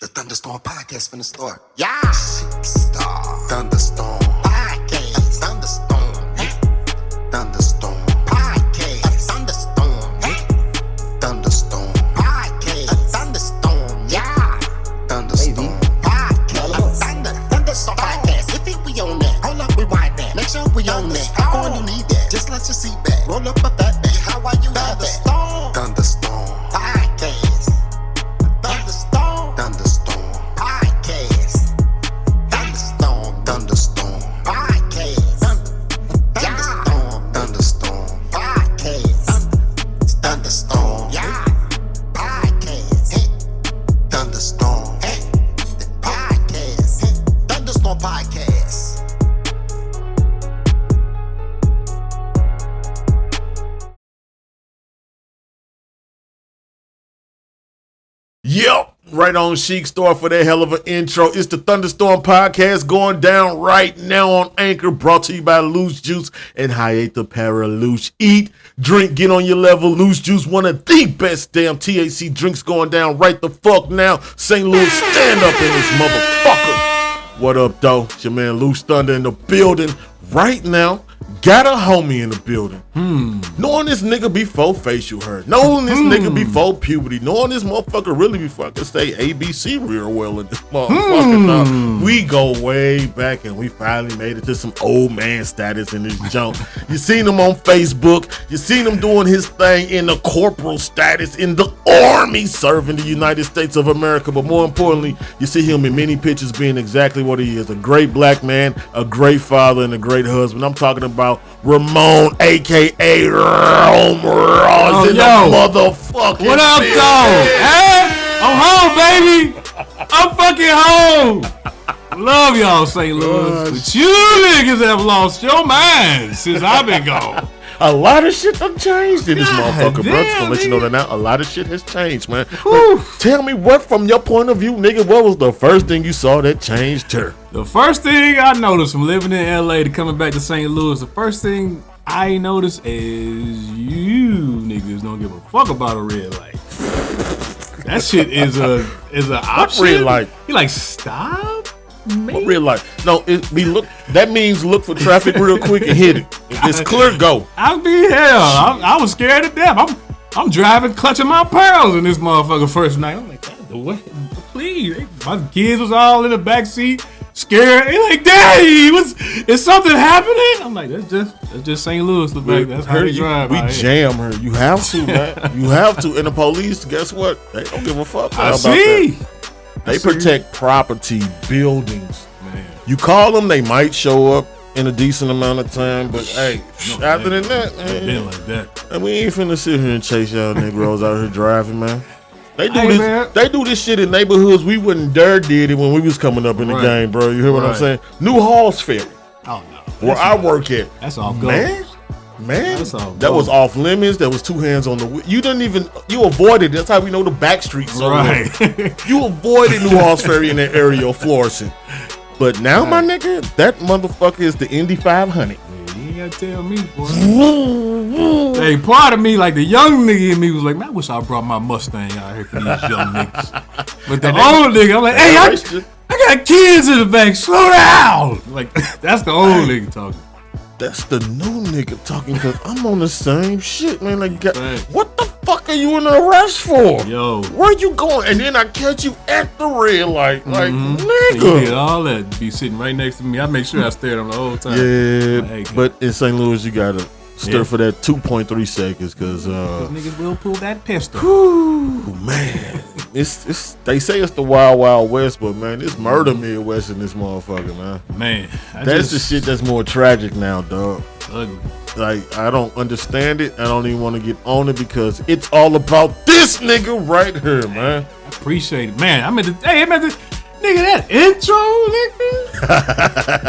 The Thunderstorm podcast finna start. Yeah! Star. Thunderstorm podcast. Thunderstorm. Thunderstorm podcast. Thunderstorm. Thunderstorm podcast. Thunderstorm. Yeah! Thunderstorm podcast. Thunderstorm podcast. If it we on that, hold up, rewind that. Make sure we on that. How on you need that? Just let your seat back. Roll up a fat back. How are you have it? Thunderstorm podcast. Thunderstorm. Thunderstorm podcast. Thunderstorm. Thunderstorm podcast. Thunderstorm. Thunderstorm podcast. Thunderstorm. Yeah. Podcast. Thunderstorm. Podcast. Thunderstorm podcast. Yep, right on Chic Store for that hell of an intro. It's the Thunderstorm podcast going down right now on Anchor, brought to you by Loose Juice and Hayata Paraluche. Eat, drink, get on your level. Loose Juice, one of the best damn THC drinks going down right the fuck now. St. Louis, stand up in this motherfucker. What up, though? It's your man Loose Thunder in the building right now. Got a homie in the building. Knowing this nigga before facial hair. Knowing this nigga before puberty. Knowing this motherfucker really before I could say ABC real well in this motherfucker. Now, we go way back and we finally made it to some old man status in this junk. You seen him on Facebook. You seen him doing his thing in the corporal status in the army serving the United States of America. But more importantly, you see him in many pictures being exactly what he is. A great black man, a great father, and a great husband. I'm talking about Ramon, a.k.a. Rome in the motherfucking What up, building. though? Hey, I'm home, baby. I'm fucking home. Love y'all, St. Louis. But you niggas have lost your mind since I've been gone. A lot of shit done changed in this motherfucker, bro. Just damn, gonna let you know nigga. that now. A lot of shit has changed, man. But tell me what, from your point of view, nigga, what was the first thing you saw that changed her? The first thing I noticed from living in LA to coming back to St. Louis, the first thing I noticed is you niggas don't give a fuck about a red light. That shit is a option. red light? You like stop? What red light? No, that means look for traffic real quick and hit it. If it's clear, go. I'll be hell. I was scared to death. I'm driving, clutching my pearls in this motherfucker first night. I'm like, what? Please. My kids was all in the back seat, scared. They like, Daddy, is something happening? I'm like, that's just St. Louis. That's how they drive. We jam her. You have to, man. You have to. And the police, guess what? They don't give a fuck about that. They protect property, buildings. Man. You call them, they might show up in a decent amount of time, but hey, other than that, man, been like that. And we ain't finna sit here and chase y'all Negroes out here driving, man. They do Hey, this. man. They do this shit in neighborhoods we wouldn't dare did it when we was coming up in the Right. game, bro. You hear what I'm Right. saying? New Halls Ferry, Oh no. where I work at, That's all gold. man, That's all that gold. was off limits. That was two hands on the wheel. You avoided. That's how we know the back streets. So Right. you avoided New Halls Ferry in that area of Florissant. But now, my nigga, that motherfucker is the Indy 500. You ain't gotta tell me, boy. Hey, part of me, like the young nigga in me, was like, man, I wish I brought my Mustang out here for these young niggas. But the old nigga, I'm like, hey, I got kids in the back, slow down. Like, that's the old nigga talking. That's the new nigga talking, because I'm on the same shit, man. Like, Right. what the fuck are you in the rush for? Yo. Where you going? And then I catch you at the red light. Like, You nigga. did all that. Be sitting right next to me. I make sure I stare at him the whole time. Yeah, Like, hey, but in St. Louis, you gotta stir Yeah. for that 2.3 seconds, because niggas will pull that pistol. man, it's they say it's the wild wild west, but man, it's murder Midwest in this motherfucker, man. Man, That's the shit that's more tragic now, dog. ugly. Like, I don't understand it. I don't even want to get on it, because it's all about this nigga right here, man. I appreciate it. Man, nigga, that intro, nigga.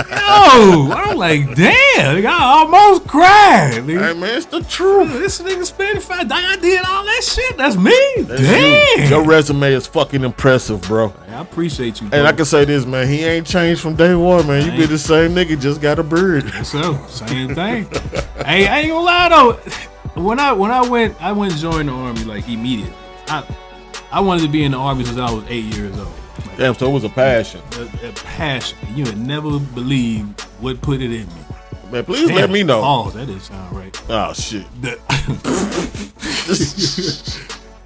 Yo, I'm like, damn, nigga, I almost cried, nigga. Hey, man, it's the truth. This nigga spent I did all that shit. That's me. That's Damn. you. Your resume is fucking impressive, bro. I appreciate you, bro. And I can say this, man, he ain't changed from day one, man. You be the same nigga, just got a beard. So, same thing. Hey, I ain't gonna lie though. When I went and joined the army like immediately. I wanted to be in the army since I was 8 years old. Damn, so it was a passion. A passion. You would never believe what put it in me. Man, please let me know. Oh, that didn't sound right. Oh, shit.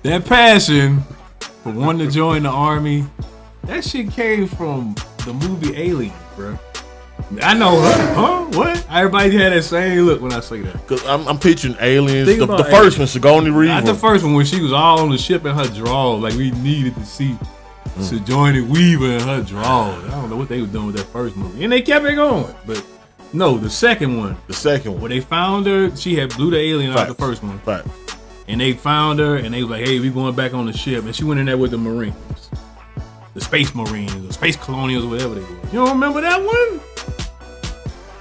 That passion for wanting to join the army, that shit came from the movie Alien, bro. I know, huh? What? Everybody had that same look when I say that. Cause I'm picturing Aliens. Think The about first one, Sigourney Weaver. Not the first one, when she was all on the ship in her drawers, like we needed to see Sigourney Weaver in her drawers. I don't know what they were doing with that first movie, and they kept it going. But no, the second one. Where they found her, she had blew the alien out the first one. Right. And they found her, and they was like, "Hey, we going back on the ship." And she went in there with the Marines, the Space Marines, or Space Colonials, or whatever they were. You don't remember that one?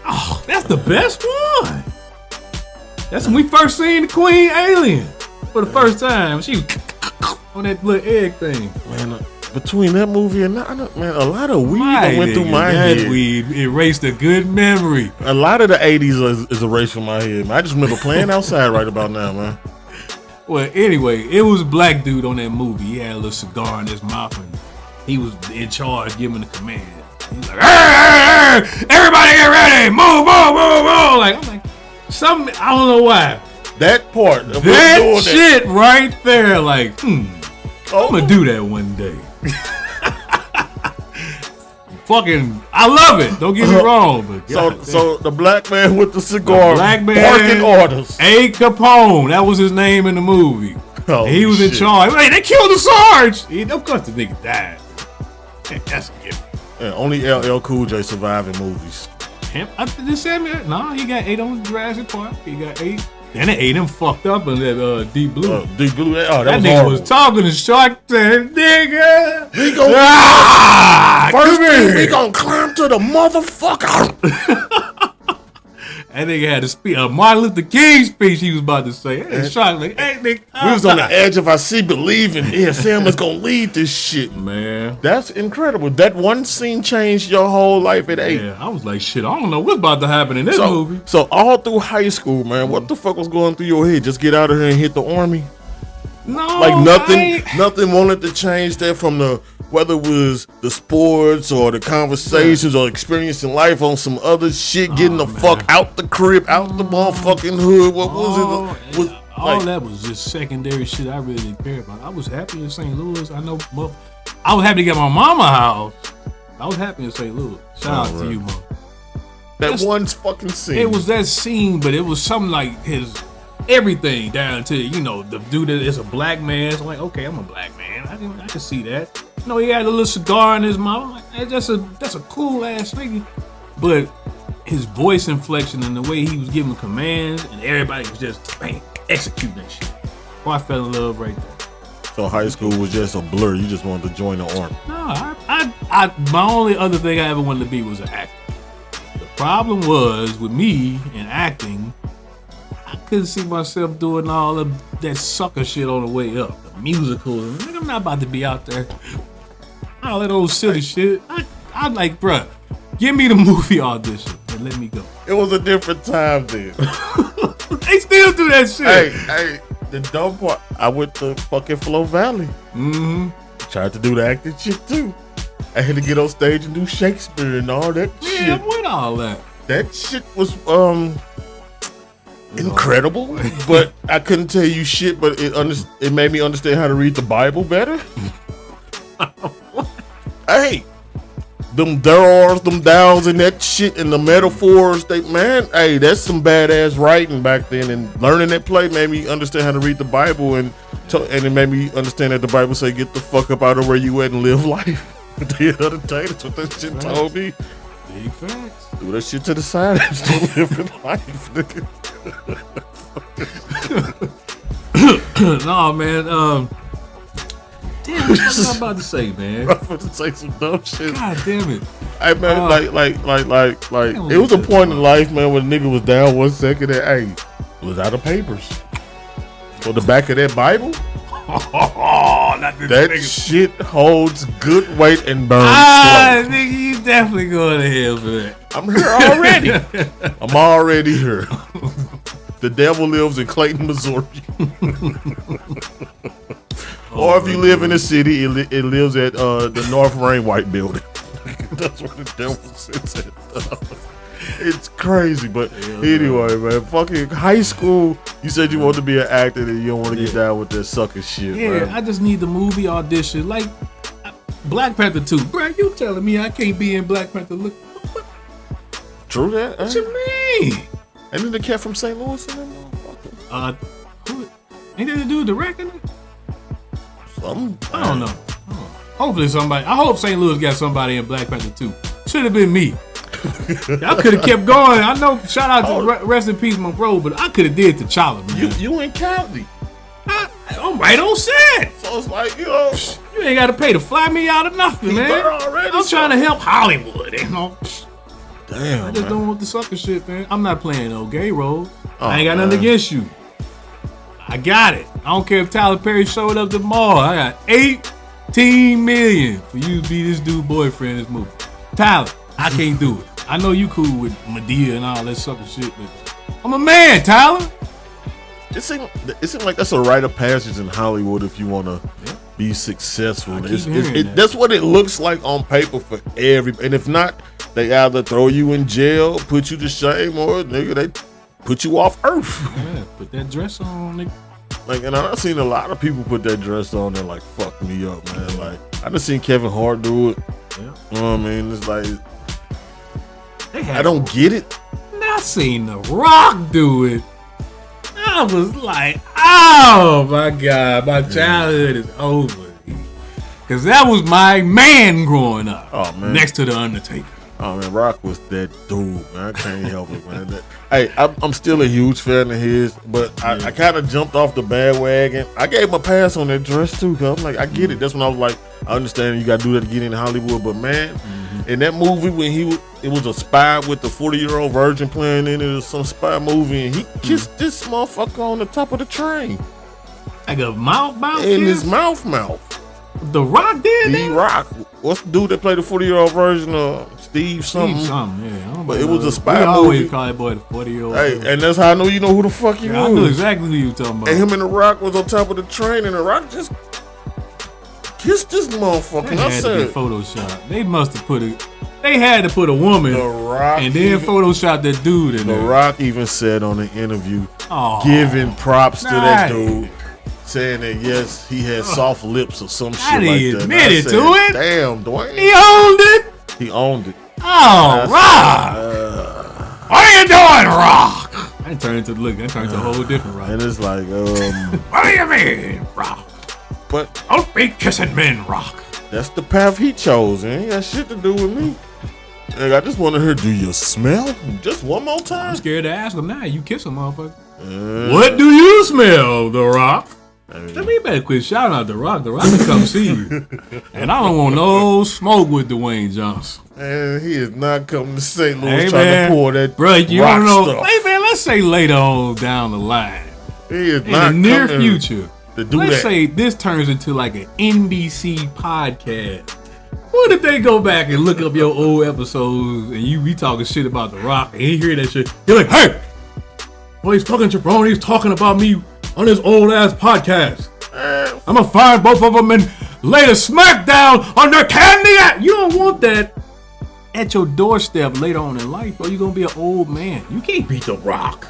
Oh, that's the best one. That's when we first seen the Queen Alien for the first time. She was on that little egg thing. Man, between that movie and that, man, a lot of weed went through my head. That weed erased a good memory. A lot of the 80s is erased from my head, man. I just remember playing outside right about now, man. Well, anyway, it was a black dude on that movie. He had a little cigar in his mouth, and he was in charge giving the command. He's like, hey, everybody get ready, move. Like, I'm like, something, I don't know why. That part, that shit right there, like, I'm gonna do that one day. Fucking, I love it. Don't get me wrong, but so the black man with the cigar, black man, barking orders. A. Capone, that was his name in the movie. He was in charge. Hey, they killed the Sarge. Of course, the nigga died. That's a gift. Yeah, only LL Cool J survived in movies. No, he got 8 on Jurassic Park. He got 8. Then they ate him fucked up in that Deep Blue. Deep Blue. Oh, that nigga horrible. was talking to Shark Tank, nigga. We gon' first thing we gon' climb to the motherfucker. That nigga had a Martin Luther King speech he was about to say. Hey, Shark like, hey, nigga. We was on the edge of our seat believing, Sam was gonna lead this shit. Man. That's incredible. That one scene changed your whole life at 8. Yeah, I was like, shit, I don't know what's about to happen in this movie. So all through high school, man, what the fuck was going through your head? Just get out of here and hit the army? No. Like nothing wanted to change that from whether it was the sports or the conversations or experiencing life on some other shit, getting the fuck out the crib, out the motherfucking hood. What was it? All that was just secondary shit I really didn't care about. I was happy in St. Louis. I know, I was happy to get my mama a house. I was happy in St. Louis. Shout out to you, Mom. That one fucking scene. It was that scene, but it was something like his everything down to, the dude that is a black man. So I'm like, okay, I'm a black man. I can see that. He had a little cigar in his mouth. I'm like, hey, that's a cool ass nigga. But his voice inflection and the way he was giving commands, and everybody was just executing that shit. Well, I fell in love right there. So high school was just a blur. You just wanted to join the army. No, my only other thing I ever wanted to be was an actor. The problem was with me and acting, I couldn't see myself doing all of that sucker shit on the way up. The musicals. I'm not about to be out there. All that old silly shit. I'm like, bruh, give me the movie audition and let me go. It was a different time then. They still do that shit. Hey, the dumb part, I went to fucking Flow Valley. Mm-hmm. Tried to do the acting shit too. I had to get on stage and do Shakespeare and all that shit. Yeah, I'm with all that. That shit was incredible, but I couldn't tell you shit, but it made me understand how to read the Bible better. Hey, them there's, them thous and that shit and the metaphors, that's some badass writing back then, and learning that play made me understand how to read the Bible, and it made me understand that the Bible say get the fuck up out of where you at and live life. At the end of the day, that's what that shit told me. Big facts. Do that shit to the side and still living life, nigga. No, man. Damn, what was I about to say, man? I'm about to say some dumb shit. God damn it. Hey, man, like, it was a point in life, man, when the nigga was down 1 second and, was out of papers. On the back of that Bible, that shit holds good weight and burns slow. Nigga, you definitely going to hell for that. I'm here already. I'm already here. The devil lives in Clayton, Missouri. Or if you live in the city, it lives at the North Rain White building. That's where the devil sits at. It's crazy, but anyway, man. Fucking high school. You said you wanted to be an actor and you don't want to get down with that sucker shit. Yeah, man. I just need the movie audition. Like Black Panther 2. Bro, you telling me I can't be in Black Panther? Look, True that. what you mean? And then the cat from St. Louis in that motherfucker. Who? Ain't that the dude directing it? I don't know. Hopefully somebody. I hope St. Louis got somebody in Black Panther 2. Should have been me. I could have kept going. I know. Shout out to rest in peace, my bro. But I could have did T'Challa, man. You in Cali. I'm right on set. So it's like, you know. You ain't got to pay to fly me out of nothing, man. I'm trying to help Hollywood, you know. Damn, I just man. don't want the sucker shit, man. I'm not playing no gay role. Oh, I ain't got nothing against you. I got it. I don't care if Tyler Perry showed up tomorrow. I got 18 million for you to be this dude's boyfriend in this movie. Tyler, I can't do it. I know you cool with Madea and all that sucker shit, but I'm a man, Tyler. It seems like that's a rite of passage in Hollywood if you want to be successful. That's what it looks like on paper for everybody. And if not, they either throw you in jail, put you to shame, or nigga, they put you off earth. Yeah, put that dress on, nigga. Like, and I've seen a lot of people put that dress on and like fuck me up, man. Like, I done seen Kevin Hart do it. Yeah. You know what I mean? It's like, I don't get it. I seen The Rock do it. I was like, oh my God, my childhood is over. Cause that was my man growing up. Oh man. Next to The Undertaker. Oh man, Rock was that dude, man. I can't help it, man. Hey, I'm still a huge fan of his, but I kind of jumped off the bandwagon. I gave him a pass on that dress too, cause I'm like, I get it. That's when I was like, I understand you got to do that to get into Hollywood, but man, in that movie when it was a spy with the 40-year-old virgin playing in it, or some spy movie, and he kissed this motherfucker on the top of the train. Like a mouth in kiss? his mouth. The Rock did that? Rock. What's the dude that played the 40-year-old version of Steve something? Yeah. But it was a spy movie. Always call that boy the 40-year-old. Hey, and that's how I know you know who the fuck he was. I knew exactly who you talking about. And him and The Rock was on top of the train, and The Rock just kissed this motherfucker. That had to be Photoshop. They must have they had to put a woman The Rock and then Photoshop that dude in there. The Rock even said on the interview, giving props to that dude, saying that yes, he had soft lips or some shit like that. He admitted to it. Damn, Dwayne. He owned it. He owned it. Oh, Rock. What are you doing, Rock? That turned into a whole different Rock. And it's like, what do you mean, Rock? But don't be kissing men, Rock. That's the path he chose, and ain't got shit to do with me. And I just want to hear, do you smell? Just one more time. I'm scared to ask him now. You kiss him, motherfucker. What do you smell, The Rock? Let me better quit shouting out The Rock. The Rock can come see you. And I don't want no smoke with Dwayne Johnson. And he is not coming to St. Louis trying to pour that you rock don't know. stuff. Hey, man, let's say later on down the line. He is in not the near coming future. To do let's that. say this turns into like an NBC podcast. What if they go back and look up your old episodes and you be talking shit about The Rock and he hear that shit? You're like, hey, boy, he's fucking jabroni. He's talking about me on his old ass podcast. I'm gonna find both of them and lay the smackdown on their candy. You don't want that at your doorstep later on in life, bro. You're gonna be an old man. You can't beat The Rock.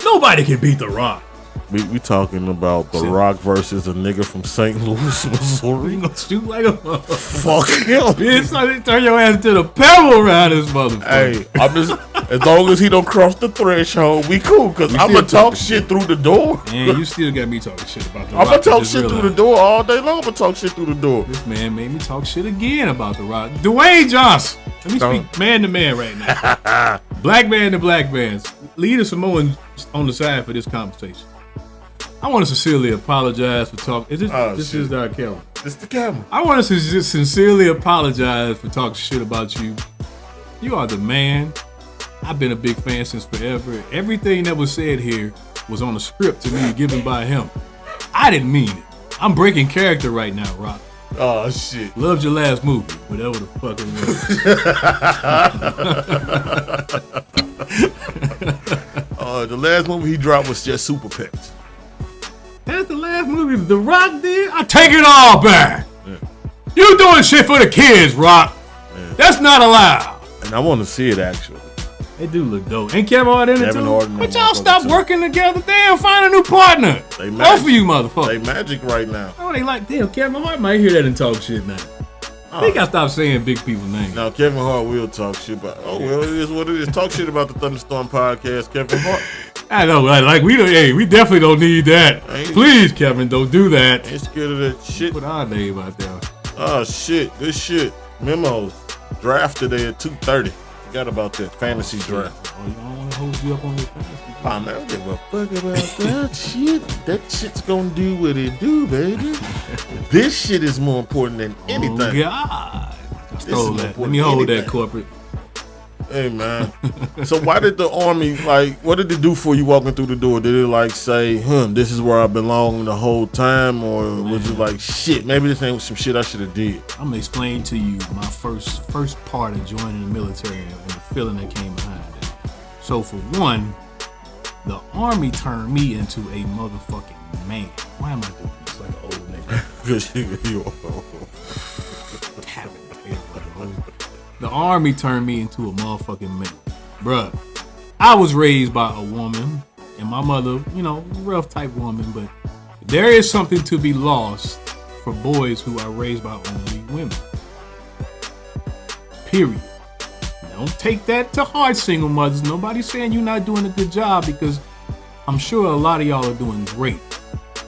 Nobody can beat The Rock. We talking about The Rock versus a nigga from St. Louis, Missouri. You gonna shoot like a fuck him. Bitch, turn your ass to the pebble around this motherfucker. Hey, I'm just as long as he don't cross the threshold, we cool. Cause I'm gonna talk shit through the door. And you still got me talking shit about The I'm Rock. gonna talk shit through the door all day long. I'm gonna talk shit through the door. This man made me talk shit again about The Rock. Dwayne Johnson. Let me speak man to man right now. Black man to black man. Lead a Samoan on the side for this conversation. I want to sincerely apologize for talking. This is our camera. This the camera. I want to just sincerely apologize for talking shit about you. You are the man. I've been a big fan since forever. Everything that was said here was on a script to me given by him. I didn't mean it. I'm breaking character right now, Rock. Oh shit. Loved your last movie, whatever the fuck it was. The last movie he dropped was just Super Pets. That's the last What movie The Rock did? I take it all back. Yeah. You doing shit for the kids, Rock. Yeah. That's not allowed. And I want to see it actually. They do look dope. Ain't Kevin Hart in it too? But y'all stop working together. Damn, find a new partner. Both of you motherfuckers. They magic right now. Oh, they like, damn, Kevin Hart might hear that and talk shit now. I think I stopped saying big people's names. Now, Kevin Hart will talk shit about, well, it is what it is. Talk shit about the Thunderstorm podcast, Kevin Hart. I know, like we definitely don't need that. Please, Kevin, don't do that. Ain't scared of that shit. Put our name out there. Oh, shit. Good shit. Memos. Draft today at 2:30. Forgot about that fantasy draft. Oh, you don't want to hold you up on your fantasy draft? I don't give a fuck about that shit. That shit's gonna do what it do, baby. This shit is more important than anything. Oh, God. Let me hold that, corporate. Hey, man. So why did the Army, like, what did it do for you walking through the door? Did it, like, say, this is where I belong the whole time? Or was it like, shit, maybe this ain't some shit I should have did? I'm going to explain to you my first part of joining the military and the feeling that came behind it. So, for one, the Army turned me into a motherfucking man. Why am I doing this like an old nigga? Because you old. The Army turned me into a motherfucking man. Bruh, I was raised by a woman, and my mother, rough type woman, but there is something to be lost for boys who are raised by only women. Period. Don't take that to heart, single mothers. Nobody's saying you're not doing a good job, because I'm sure a lot of y'all are doing great.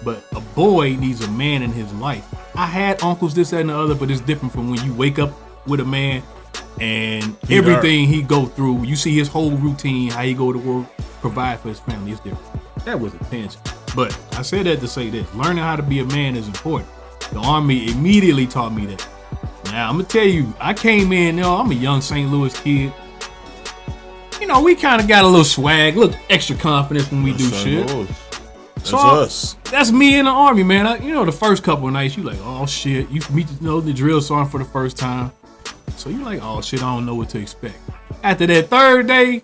But a boy needs a man in his life. I had uncles, this, that, and the other, but it's different from when you wake up with a man and everything he go through. You see his whole routine, how he go to work, provide for his family. It's different. That was a tangent. But I said that to say this. Learning how to be a man is important. The Army immediately taught me that. Now, I'm going to tell you, I came in, I'm a young St. Louis kid. We kind of got a little swag, a little extra confidence when we do shit. That's us. That's me in the Army, man. The first couple of nights, you like, oh shit. You meet the drill sergeant for the first time. So you like, oh shit, I don't know what to expect. After that third day,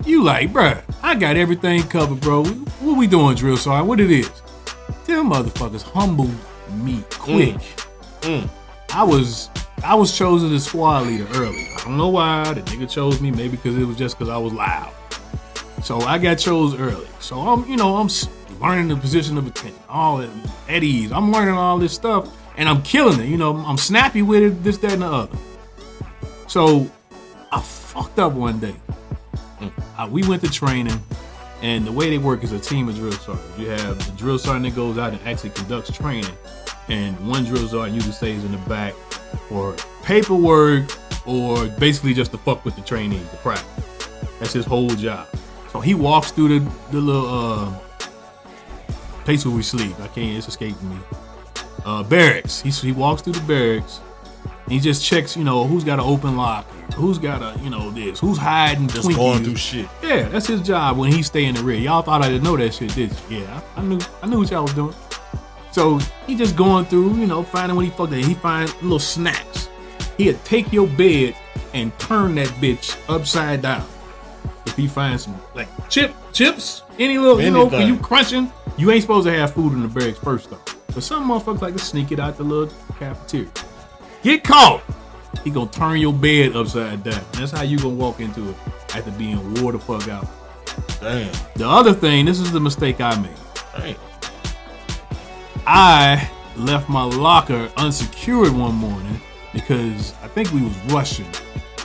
you like, bruh, I got everything covered, bro. What we doing, drill sergeant? What it is? Them motherfuckers humbled me quick. I was chosen as squad leader early. I don't know why. The nigga chose me, maybe because it was just because I was loud. So I got chosen early. So I'm learning the position of attention, all that at ease. I'm learning all this stuff, and I'm killing it. I'm snappy with it, this, that, and the other. So I fucked up one day. We went to training, and the way they work is a team of drill sergeants. You have the drill sergeant that goes out and actually conducts training, and one drill sergeant usually stays in the back for paperwork or basically just to fuck with the trainees, the practice. That's his whole job. So he walks through the little place where we sleep. It's escaping me. Barracks. He walks through the barracks. And he just checks, who's got an open locker, who's got a, this, who's hiding just Twinkies. Going through shit. Yeah, that's his job when he stay in the rear. Y'all thought I didn't know that shit, did you? Yeah, I knew what y'all was doing. So he just going through, finding what he fucked at. He find little snacks. He'd take your bed and turn that bitch upside down. If he finds some like chips, any little, when you crunching, you ain't supposed to have food in the barracks first though. But some motherfuckers like to sneak it out the little cafeteria. Get caught. He gonna turn your bed upside down. That's how you gonna walk into it after being wore the fuck out. Damn. The other thing, this is the mistake I made. Damn. I left my locker unsecured one morning because I think we was rushing.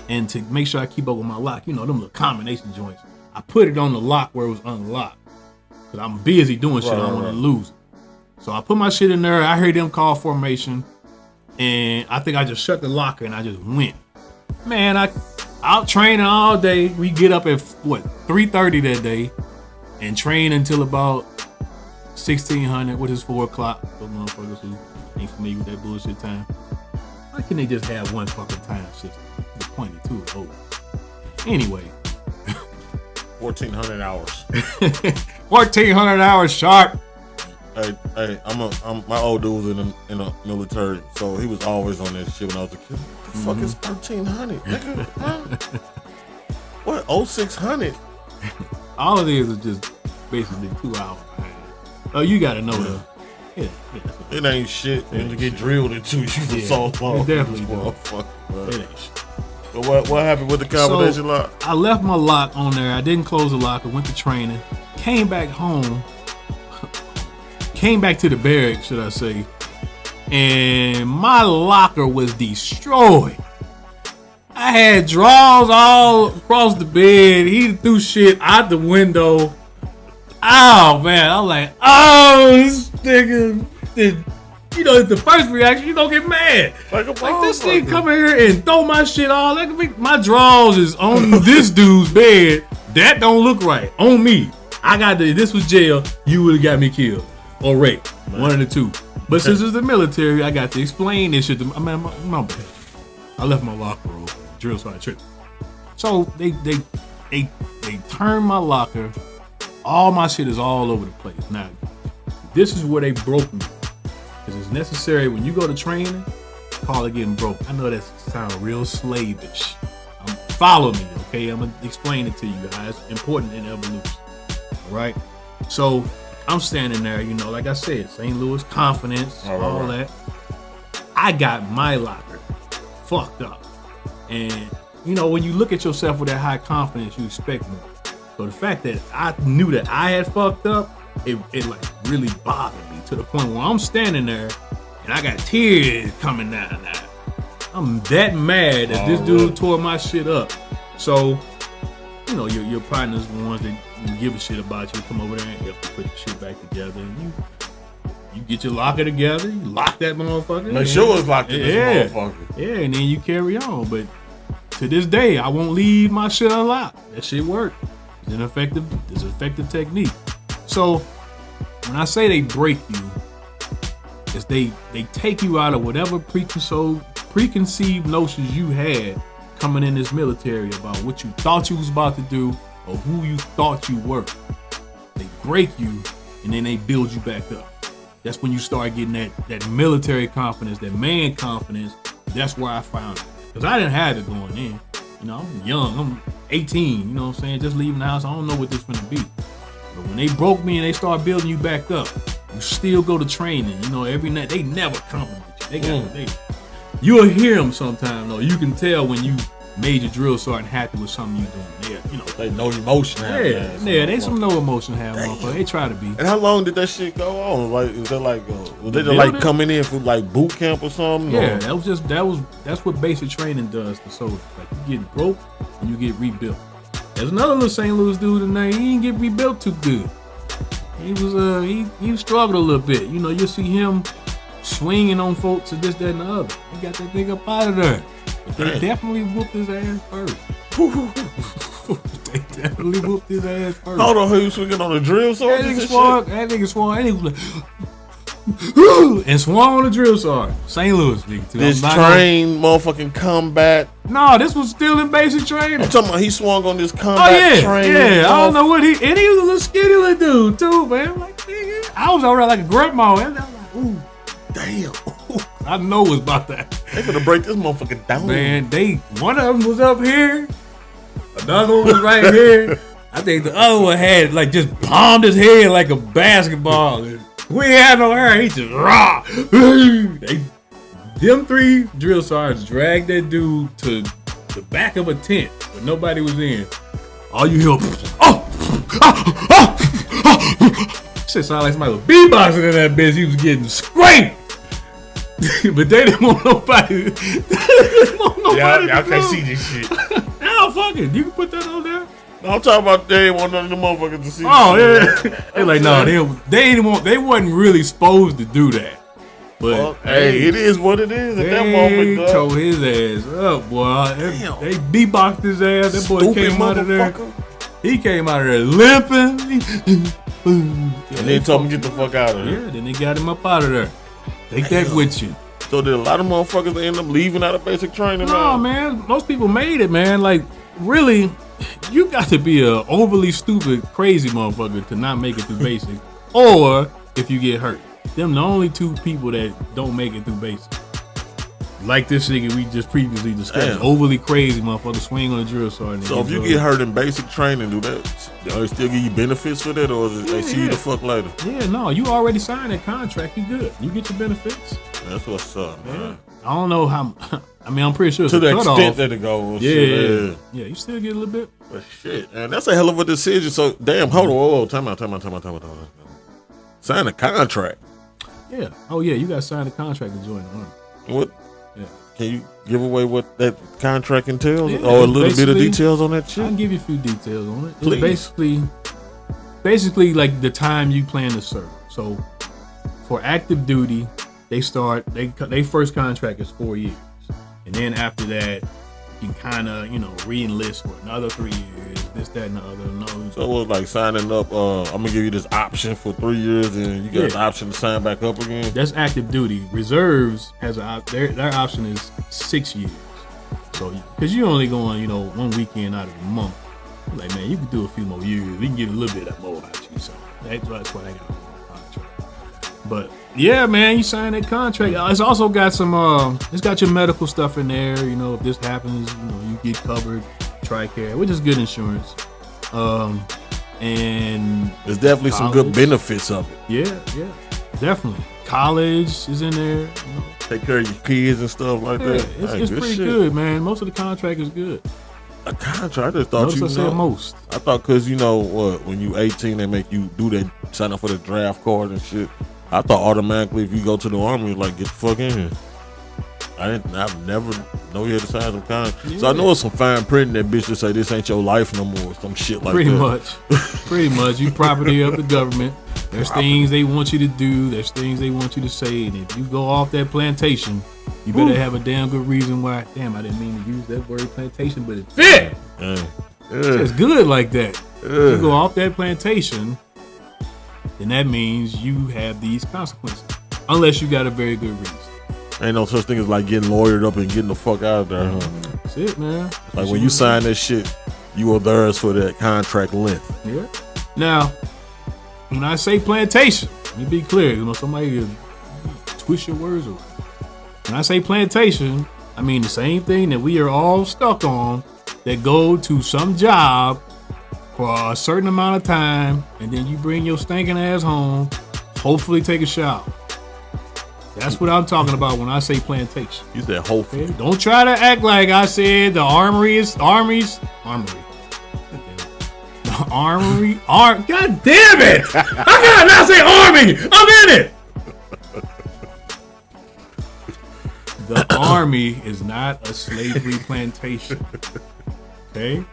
And to make sure I keep up with my lock, them little combination joints, I put it on the lock where it was unlocked. Because I'm busy doing shit, I don't want to lose it. So I put my shit in there, I heard them call formation, and I think I just shut the locker and I just went. Man, out training all day. We get up at 3:30 that day and train until about 1600, which is 4 o'clock. Those motherfuckers who ain't familiar with that bullshit time. Why can't they just have one fucking time system? The point of 2 over. Anyway. 1,400 hours. 1,400 hours sharp. Hey, I'm my old dude was in the military, so he was always on that shit when I was a kid. What the fuck is 1,300, nigga? Huh? What, 0600? All of these are just basically 2 hours. Oh, you gotta know Yeah. It ain't shit. Man, to get drilled into you for so long. It definitely Motherfucker. It ain't shit. But what happened with the combination lock? I left my lock on there. I didn't close the locker. Went to training. Came back home. Came back to the barracks, should I say. And my locker was destroyed. I had drawers all across the bed. He threw shit out the window. Oh, man. I'm like, this nigga. You know, the first reaction, you don't get mad. Like this thing come in here and throw my shit all. My drawers is on this dude's bed. That don't look right. On me. This was jail. You would have got me killed. Or raped. One of the two. But since it's the military, I got to explain this shit to my bad. I left my locker open. Drill sergeant trip. So they turned my locker. All my shit is all over the place. Now, this is where they broke me. Because it's necessary when you go to training, call it getting broke. I know that sounds real slavish. Follow me, okay? I'm going to explain it to you how it's important in evolution. All right? So I'm standing there, you know, like I said, St. Louis confidence, all that. I got my locker fucked up. And, you know, when you look at yourself with that high confidence, you expect more. So the fact that I knew that I had fucked up, it like really bothered me to the point where I'm standing there and I got tears coming down now. I'm that mad that this dude tore my shit up. So, you know, your partners, the ones that give a shit about you, come over there and help you put the shit back together. And you get your locker together, you lock that motherfucker. Make sure it's locked in this motherfucker. Yeah, and then you carry on. But to this day, I won't leave my shit unlocked. That shit worked. It's an effective technique. So when I say they break you, is they take you out of whatever preconceived notions you had coming in this military about what you thought you was about to do or who you thought you were. They break you and then they build you back up. That's when you start getting that military confidence, that man confidence. That's where I found it. Because I didn't have it going in. You know, I'm young. I'm 18. You know what I'm saying? Just leaving the house. I don't know what this is going to be. But when they broke me and they start building you back up, you still go to training. You know, every night. They never compliment you. You'll hear them sometime, though. You can tell when you made your drill sergeant happy with something you doing. Yeah, you know. They no emotion. They some no emotion have, motherfucker. They try to be. And how long did that shit go on? Like, is that like, was they just like coming in for like boot camp or something? Yeah, that's what basic training does to soldiers. Like you get broke and you get rebuilt. There's another little St. Louis dude in there. He didn't get rebuilt too good. He was he struggled a little bit. You know, you'll see him swinging on folks and this, that, and the other. He got that thing up out of there. But they definitely whooped his ass first. They definitely whooped his ass first. Hold on, he was swinging on the drill sergeant? That nigga swung. That nigga was like, and swung on the drill sergeant. St. Louis, nigga. This train motherfucking combat. No, this was still in basic training. I'm talking about he swung on this combat train. Yeah, I don't know what he was a little skinny little dude too, man. I'm like, nigga. I was over there like a grandma, and I was like, ooh, damn. I know it's about that. They gonna break this motherfucker down. Man, one of them was up here, another one was right here. I think the other one had like just palmed his head like a basketball. We had no hair. He just raw. Them three drill sergeants dragged that dude to the back of a tent where nobody was in. All you hear, shit sounded like somebody was beatboxing in that bitch. He was getting scraped. But they didn't want nobody. Y'all can't see this shit. Now fuck it. You can put that on there. No, I'm talking about they didn't want none of the motherfuckers to see. Oh yeah. They like no, they wasn't really supposed to do that. But well, hey, it is what it is at that moment. They tore his ass up, boy. They beatboxed his ass. That boy Stupid came out of there. He came out of there limping. And then told him to get the fuck out of there. Yeah, then they got him up out of there. Take that with you. So did a lot of motherfuckers end up leaving out of basic training? No, man. Most people made it, man. Like, really, you got to be a overly stupid, crazy motherfucker to not make it through basic. Or if you get hurt. Them the only two people that don't make it through basic. like this nigga we just previously discussed, overly crazy motherfucker swing on a drill sergeant. So if you get hurt in basic training, do they still give you benefits for that, or is it they see you the fuck later? Yeah, no, you already signed that contract. You good. You get your benefits. That's what's up, man. I don't know how. I mean, I'm pretty sure it's to the cutoff. extent that it goes. Yeah, you still get a little bit. But shit, man, that's a hell of a decision. So damn, hold on, whoa, time out. Sign a contract. Yeah. Oh yeah, you got to sign a contract to join the army. What? Yeah. Can you give away what that contract entails, Yeah, or a little bit of details on that shit? I can give you a few details on it. Please. It's basically like the time you plan to serve. So for active duty, they first contract is 4 years, and then after that, you kind of re-enlist for another 3 years, this, that, and the other. No. So it was like signing up. I'm gonna give you this option for 3 years, and you got the option to sign back up again. That's active duty. Reserves has their option is 6 years. So because you're only going 1 weekend out of the month, like man, you can do a few more years. We can get a little bit more out you. So that's why I got a contract. But yeah, man, you sign that contract. It's also got some. It's got your medical stuff in there. If this happens, you get covered. TRICARE, which is good insurance. And there's definitely some good benefits of it. Yeah, definitely. College is in there. Take care of your kids and stuff like that. It's pretty good, man. Most of the contract is good. A contract? I just thought most. I thought because when you 18 they make you do that, sign up for the draft card and shit. I thought automatically if you go to the army, like get the fuck in here. I've never know you had to sign some contract. Yeah. So I know it's some fine print in that bitch to say this ain't your life no more, some shit like that. Pretty much. You property of the government. There's things they want you to do. There's things they want you to say. And if you go off that plantation, you better have a damn good reason why. Damn, I didn't mean to use that word plantation, but it fit. It's good like that. If you go off that plantation, then that means you have these consequences. Unless you got a very good reason. Ain't no such thing as like getting lawyered up and getting the fuck out of there, huh? That's it, man. Like when you sign that shit, you are theirs for that contract length. Yeah. Now, when I say plantation, let me be clear. Somebody will twist your words around. When I say plantation, I mean the same thing that we are all stuck on, that go to some job for a certain amount of time, and then you bring your stinking ass home, hopefully take a shower. That's what I'm talking about when I say plantation. You said hopefully. Okay? Don't try to act like I said the armory. The armory. God damn it! I gotta not say army. I'm in it. The army is not a slavery plantation. Okay.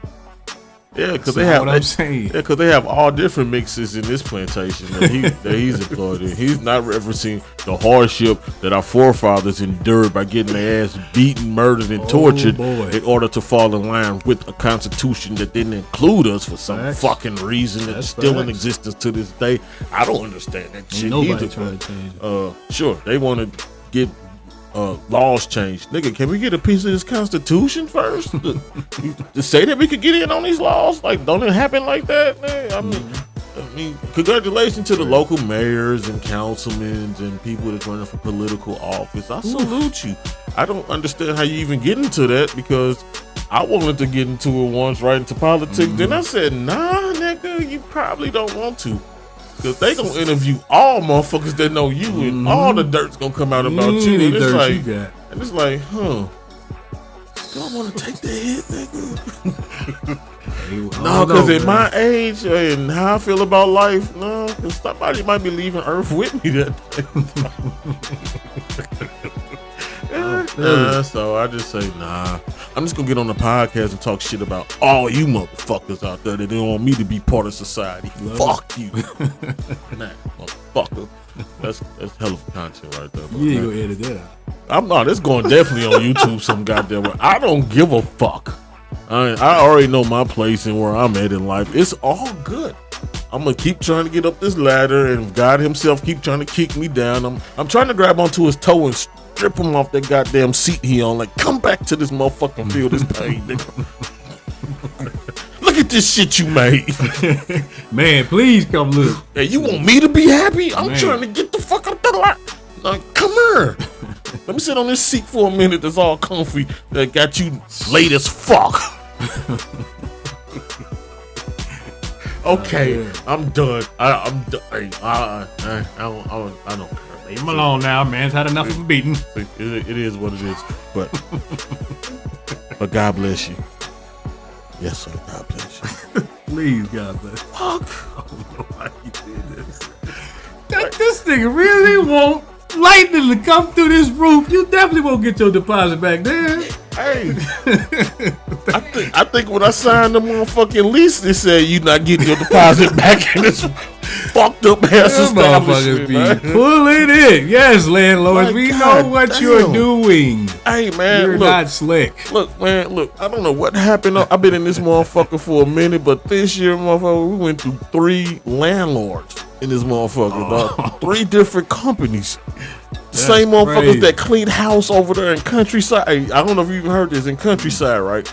Yeah, because they have. What I'm saying. Yeah, because they have all different mixes in this plantation that he's employed in. He's not referencing the hardship that our forefathers endured by getting their ass beaten, murdered, and tortured in order to fall in line with a constitution that didn't include us for some fucking reason that's still in existence to this day. I don't understand that shit either. Trying to change it. Sure, they want to get laws changed. Nigga, can we get a piece of this constitution first? to say that we could get in on these laws? Like, don't it happen like that, man? I mean, congratulations to the local mayors and councilmen and people that's running for political office. I salute you. I don't understand how you even get into that, because I wanted to get into it once, right into politics. Then I said, nah, nigga, you probably don't want to. Because they gonna interview all motherfuckers that know you, and all the dirt's gonna come out about you. And it's like, huh? Do I want to take the hit, nigga? No, because at my age and how I feel about life, no, because somebody might be leaving Earth with me that day. So I just say, nah. I'm just gonna get on the podcast and talk shit about all you motherfuckers out there that don't want me to be part of society. Fuck you. Nah, motherfucker. That's hell of content right there. You ain't gonna edit that. I'm not. It's going definitely on YouTube some goddamn way. I don't give a fuck. I already know my place and where I'm at in life. It's all good. I'm gonna keep trying to get up this ladder, and God himself keep trying to kick me down. I'm trying to grab onto his toe and strip him off that goddamn seat he on. Like, come back to this motherfucking field, this pain, nigga. Look at this shit you made. Man, please come look. Hey, you want me to be happy? I'm trying to get the fuck up the ladder. Like, come here. Let me sit on this seat for a minute that's all comfy that got you late as fuck. Okay, I'm done. I'm done. I don't care. Leave him alone now. Man's had enough of a beating. It is what it is. But God bless you. Yes, sir. God bless you. Please, God bless. Fuck. I don't know why you did this. This nigga really want lightning to come through this roof. You definitely won't get your deposit back there. Hey, I think when I signed the motherfucking lease, they said you not getting your deposit back in this fucked up ass establishment. Man. Pull it in. Yes, landlords, we know what you're doing. Hey, man, you're not slick. Look, man, I don't know what happened. I've been in this motherfucker for a minute, but this year, motherfucker, we went through 3 landlords in this motherfucker, dog. 3 different companies. Same motherfuckers crazy. That clean house over there in Countryside. Hey, I don't know if you even heard this in Countryside, right?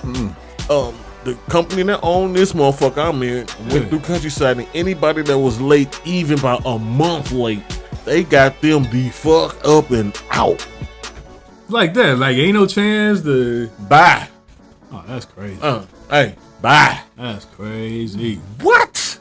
The company that owned this motherfucker I'm in went through Countryside, and anybody that was late, even by a month late, they got them the fuck up and out. Like that, like ain't no chance to bye. Oh, that's crazy. Hey, bye. That's crazy. What?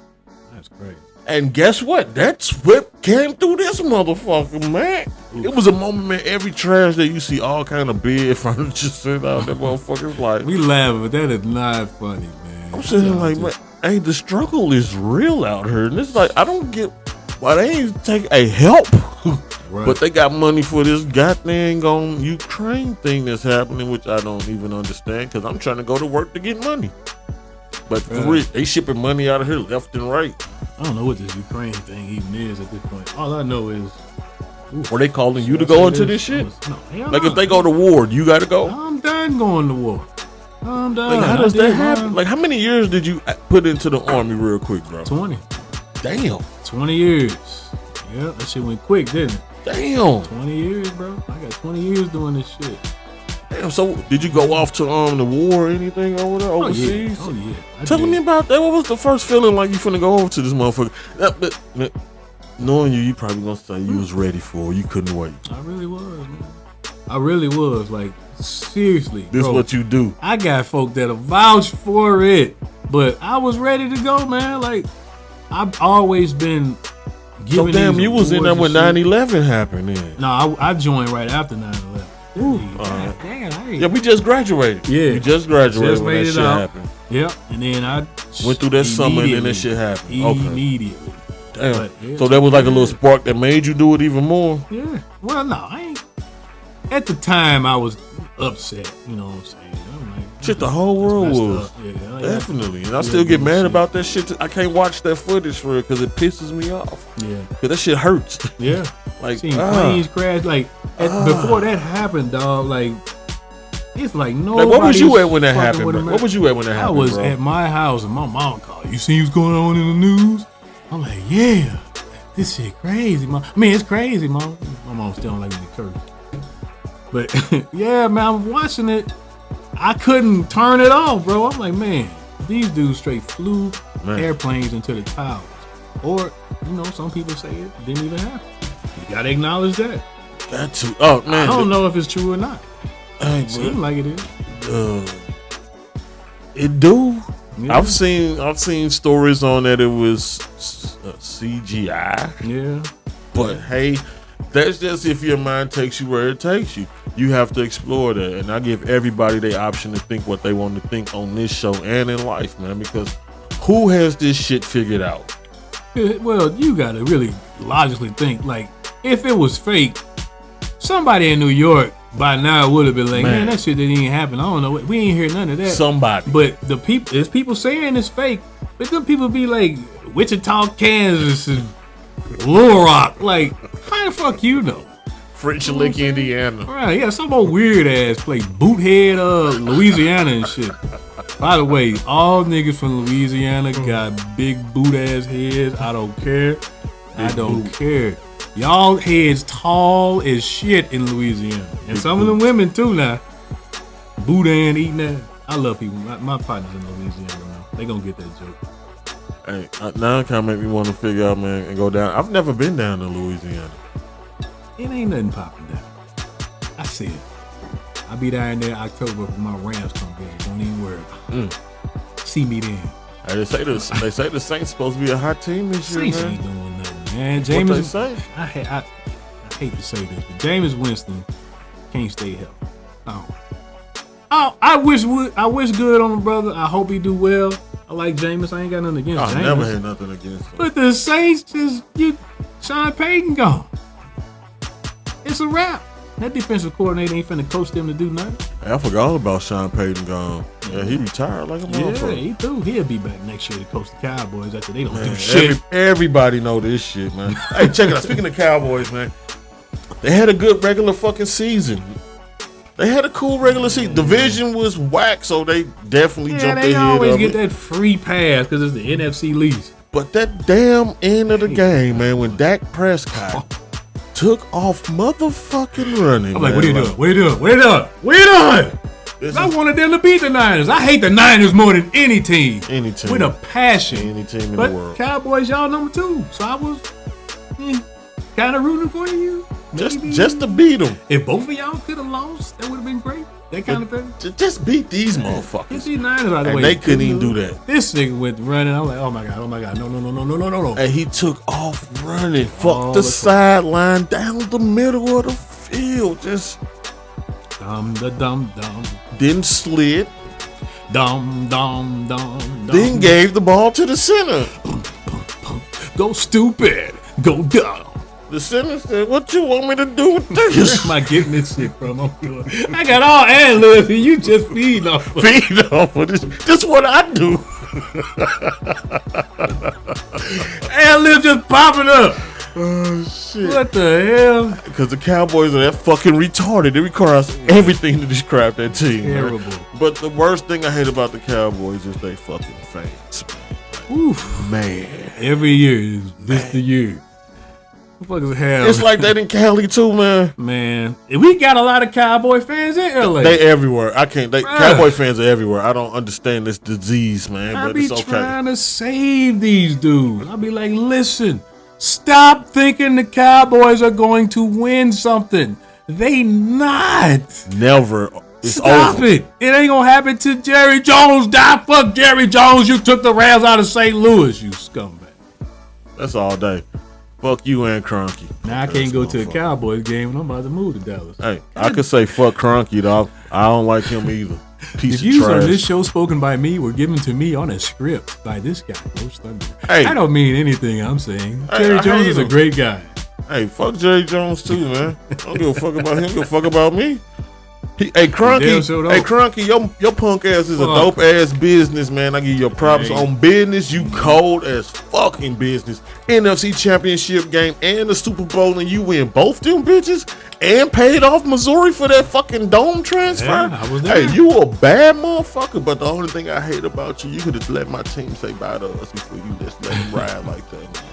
That's crazy. And guess what? That's what came through this motherfucker, man. It was a moment, man. Every trash that you see, all kind of bed furniture sitting out there, motherfuckers. Like, we laugh, but that is not funny, man. I'm sitting like, man, hey, the struggle is real out here, and it's like I don't get why they ain't take a help, right. But they got money for this goddamn Ukraine thing that's happening, which I don't even understand because I'm trying to go to work to get money. But they shipping money out of here left and right. I don't know what this Ukraine thing even is at this point. All I know is... Are they calling you to go into this shit? No, like if they go to war, you got to go? I'm done going to war. I'm done. Like how does that happen? Like how many years did you put into the army real quick, bro? 20. Damn. 20 years. Yeah, that shit went quick, didn't it? Damn. 20 years, bro. I got 20 years doing this shit. Damn, so did you go off to the war or anything over there overseas? Oh yeah. Tell me about that. What was the first feeling like you finna go over to this motherfucker? But knowing you probably gonna say you was ready for it. You couldn't wait. I really was, man. I really was. Like, seriously. This is what you do. I got folk that'll vouch for it. But I was ready to go, man. Like, I've always been giving. So damn, you was in there when 9/11 happened then. No, I joined right after 9/11. Ooh, yeah, we just graduated. Yeah, we just graduated when that shit happened. Yep, and then I went through that summer and then that shit happened. Immediately. Damn. But, so that was like a little spark that made you do it even more? Yeah. Well, no, I ain't. At the time, I was upset. You know what I'm saying? I'm like, shit, the whole world was. Yeah, definitely. And I still get mad about that shit. I can't watch that footage for it because it pisses me off. Yeah. Because that shit hurts. Yeah. Like, seeing planes crash. Like, before that happened, dog, like, it's like no. Like, what was you at when that happened, bro? What was you at when that happened, I was at my house and my mom called. You see what's going on in the news? I'm like, yeah, this shit crazy, mom. I mean, it's crazy, mom. My mom still don't like me to curse. But, yeah, man, I'm watching it. I couldn't turn it off, bro. I'm like, man, these dudes straight flew airplanes into the towers. Or, you know, some people say it didn't even happen. You gotta acknowledge that. That too. Oh, man. I don't know if it's true or not. It seems like it is. It do. Yeah. I've seen stories on that it was CGI. Yeah. But hey, that's just if your mind takes you where it takes you. You have to explore that. And I give everybody the option to think what they want to think on this show and in life, man, because who has this shit figured out? Well, you gotta really logically think, like, if it was fake, somebody in New York by now would have been like, man, that shit didn't even happen. I don't know. We ain't hear none of that. Somebody. But there's people saying it's fake, but then people be like, Wichita, Kansas, and Little Rock. Like, how the fuck you know? French Lick, Indiana. Right, yeah, some old weird ass place. Boothead, Louisiana and shit. By the way, all niggas from Louisiana got big boot ass heads. I don't care. I don't care. Y'all heads tall as shit in Louisiana. And some of them women too now. Boudin eating that. I love people. My partners in Louisiana now. They gonna get that joke. Hey, now it kind of make me want to figure out, man, and go down. I've never been down to Louisiana. It ain't nothing popping down. I see it. I'll be down there in October when my Rams come back. Don't even worry. See me then. Hey, they say the Saints supposed to be a hot team this year, Saints man. ain't doing nothing, man. What they Jameis, say? I hate to say this, but Jameis Winston can't stay healthy. I wish good on him, brother. I hope he do well. I like Jameis. I ain't got nothing against Jameis. I never had nothing against him. But the Saints Sean Payton gone. It's a wrap. That defensive coordinator ain't finna coach them to do nothing. Hey, I forgot all about Sean Payton gone. Yeah, he retired like a motherfucker. Yeah, he do. He'll be back next year to coach the Cowboys after they don't do shit. Everybody know this shit, man. Hey, check it out. Speaking of Cowboys, man, they had a good regular fucking season. They had a cool regular season. Division was whack, so they definitely jumped they ahead always of get it. that free pass because it's the NFC least. But that damn end of the game, man, when Dak Prescott took off motherfucking running. I'm like, man, what are you doing? What are you doing? What are you doing? What are you doing? I wanted them to beat the Niners. I hate the Niners more than any team. Any team. With a passion. Any team in but the world. Cowboys, y'all number 2. So I was kind of rooting for you. Just to beat them. If both of y'all could have lost, that would have been great. That kind of thing. Just beat these Get motherfuckers. these Niners out of the And way. they couldn't even do that. This nigga went running. I'm like, oh my God. No. And he took off running. Fuck All the the sideline down the middle of the field. Just Dum. didn't slid. Dum. Then gave the ball to the center. Go stupid. Go dumb. The center said, "What you want me to do with this?" Where am I getting this shit from? I got all ad-libs and you just feeding off of it. Feed off of this. This is what I do. Ad-libs just popping up. Oh shit! What the hell? Because the Cowboys are that fucking retarded. They require us everything to describe that team. Terrible. Man. But the worst thing I hate about the Cowboys is they fucking fans. Oof. Man, Every year is this the year. Motherfuckers have. it's like that in Cali too, man. Man, we got a lot of Cowboy fans in LA. They everywhere. I can't. Bruh. Cowboy fans are everywhere. I don't understand this disease, man. I But be it's okay. trying to save these dudes. I be like, listen, stop thinking the Cowboys are going to win something. They not. Never. It's Stop over. it. It ain't gonna happen till Jerry Jones die. Fuck Jerry Jones. You took the Rams out of St. Louis, you scumbag. That's all day. Fuck you and Cronky. Now I can't go to a Cowboys game when I'm about to move to Dallas. Hey, I could say fuck Cronky, dog. I don't like him either. Piece If of views trash. on this show spoken by me were given to me on a script by this guy, Coach Thunder. Hey. I don't mean anything I'm saying. Hey, Jerry I Jones hate is a him. great guy. Hey, fuck Jerry Jones too, man. I don't give a fuck about him. Give a fuck about me. Hey, Damn Cronky. sure don't. Hey, Cronky, your punk ass is a Fuck. dope ass business, man. I give you your props Hey. on business. You cold as fucking business. NFC Championship game and the Super Bowl, and you win both them bitches and paid off Missouri for that fucking dome transfer. Yeah, I was there. Hey, you a bad motherfucker. But the only thing I hate about you could have let my team say bye to us before you just let them ride like that. Man.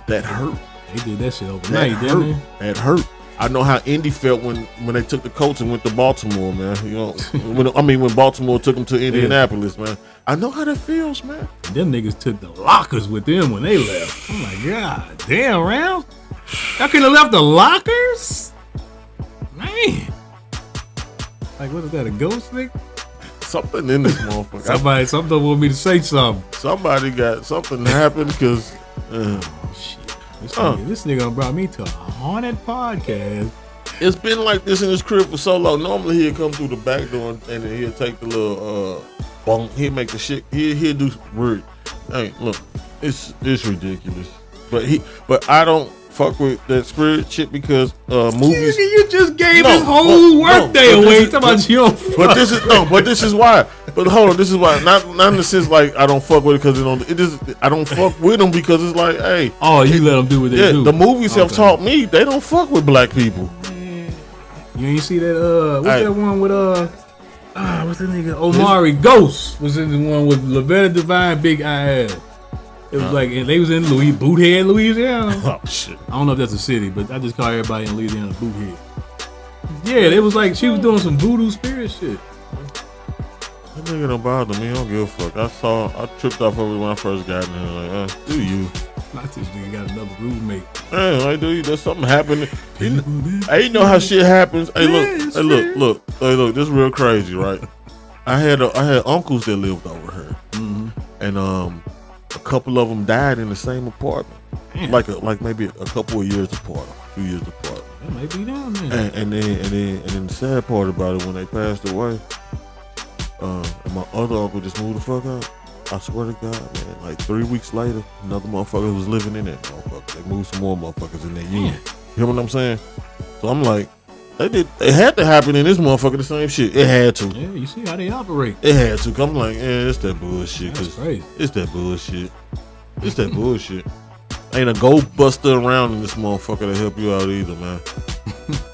That hurt. They did that shit That overnight, hurt. didn't they? That hurt. I know how Indy felt when they took the Colts and went to Baltimore, man. You know, when Baltimore took them to Indianapolis, man. I know how that feels, man. Them niggas took the lockers with them when they left. Oh my God. Damn, Rams. Y'all could have left the lockers? Man. Like, what is that, a ghost nigga? Something in this motherfucker. Something want me to say something. Somebody got something happened because. Shit. This nigga done brought me to a haunted podcast. It's been like this in his crib for so long. Normally he'll come through the back door and then he'll take the little bonk. He'll make the shit. He'll do weird. Hey, look, it's ridiculous. But I don't fuck with that spirit shit because movies. You just gave No, his whole work day but away. this is- Talking about you don't fuck. But this is why. But hold on, this is why. Not in the sense like I don't fuck with it because I don't fuck with them because it's like, hey, Oh, you let them do what they do. the movies have Okay. taught me they don't fuck with black people. You ain't see that? What's Hey. that one with what's that nigga? Omari Ghost was in the one with Lavetta Divine, Big Eye. It was like, and they was in Boothead, Louisiana. Oh shit. I don't know if that's a city, but I just call everybody in Louisiana Boothead. Yeah, it was like she was doing some voodoo spirit shit. That nigga don't bother me. I don't give a fuck. I tripped off over when I first got in here. Like, do you? Not this nigga got another roommate. Man, like, dude, there's something happening. Hey, you know how shit happens. Hey, look. Hey, look. This is real crazy, right? I had uncles that lived over here, and a couple of them died in the same apartment, like maybe a couple of years apart, a few years apart. That might be down there. And then the sad part about it, when they passed away, and my other uncle just moved the fuck out. I swear to God, man, like 3 weeks later, another motherfucker was living in that motherfucker. They moved some more motherfuckers in that unit. You hear what I'm saying? So I'm like, it had to happen in this motherfucker, the same shit. It had to. Yeah, you see how they operate. It had to. I'm like, it's that bullshit. That's crazy. It's that bullshit. It's that bullshit. Ain't a gold buster around in this motherfucker to help you out either, man.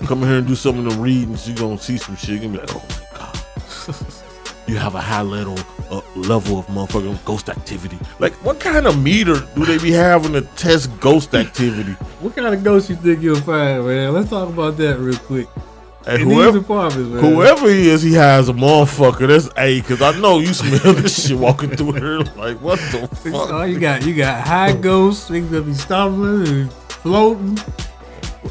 Come in here and do some of the readings, you gonna see some shit. You gonna be like, oh my God. You have a high level of motherfucking ghost activity. Like, what kind of meter do they be having to test ghost activity? What kind of ghost you think you'll find, man? Let's talk about that real quick. Hey, in these apartments, man. Whoever he is, he has a motherfucker. That's A, because I know you smell this shit walking through here. Like, what the fuck? Oh, you got high ghosts, things that be stumbling and floating.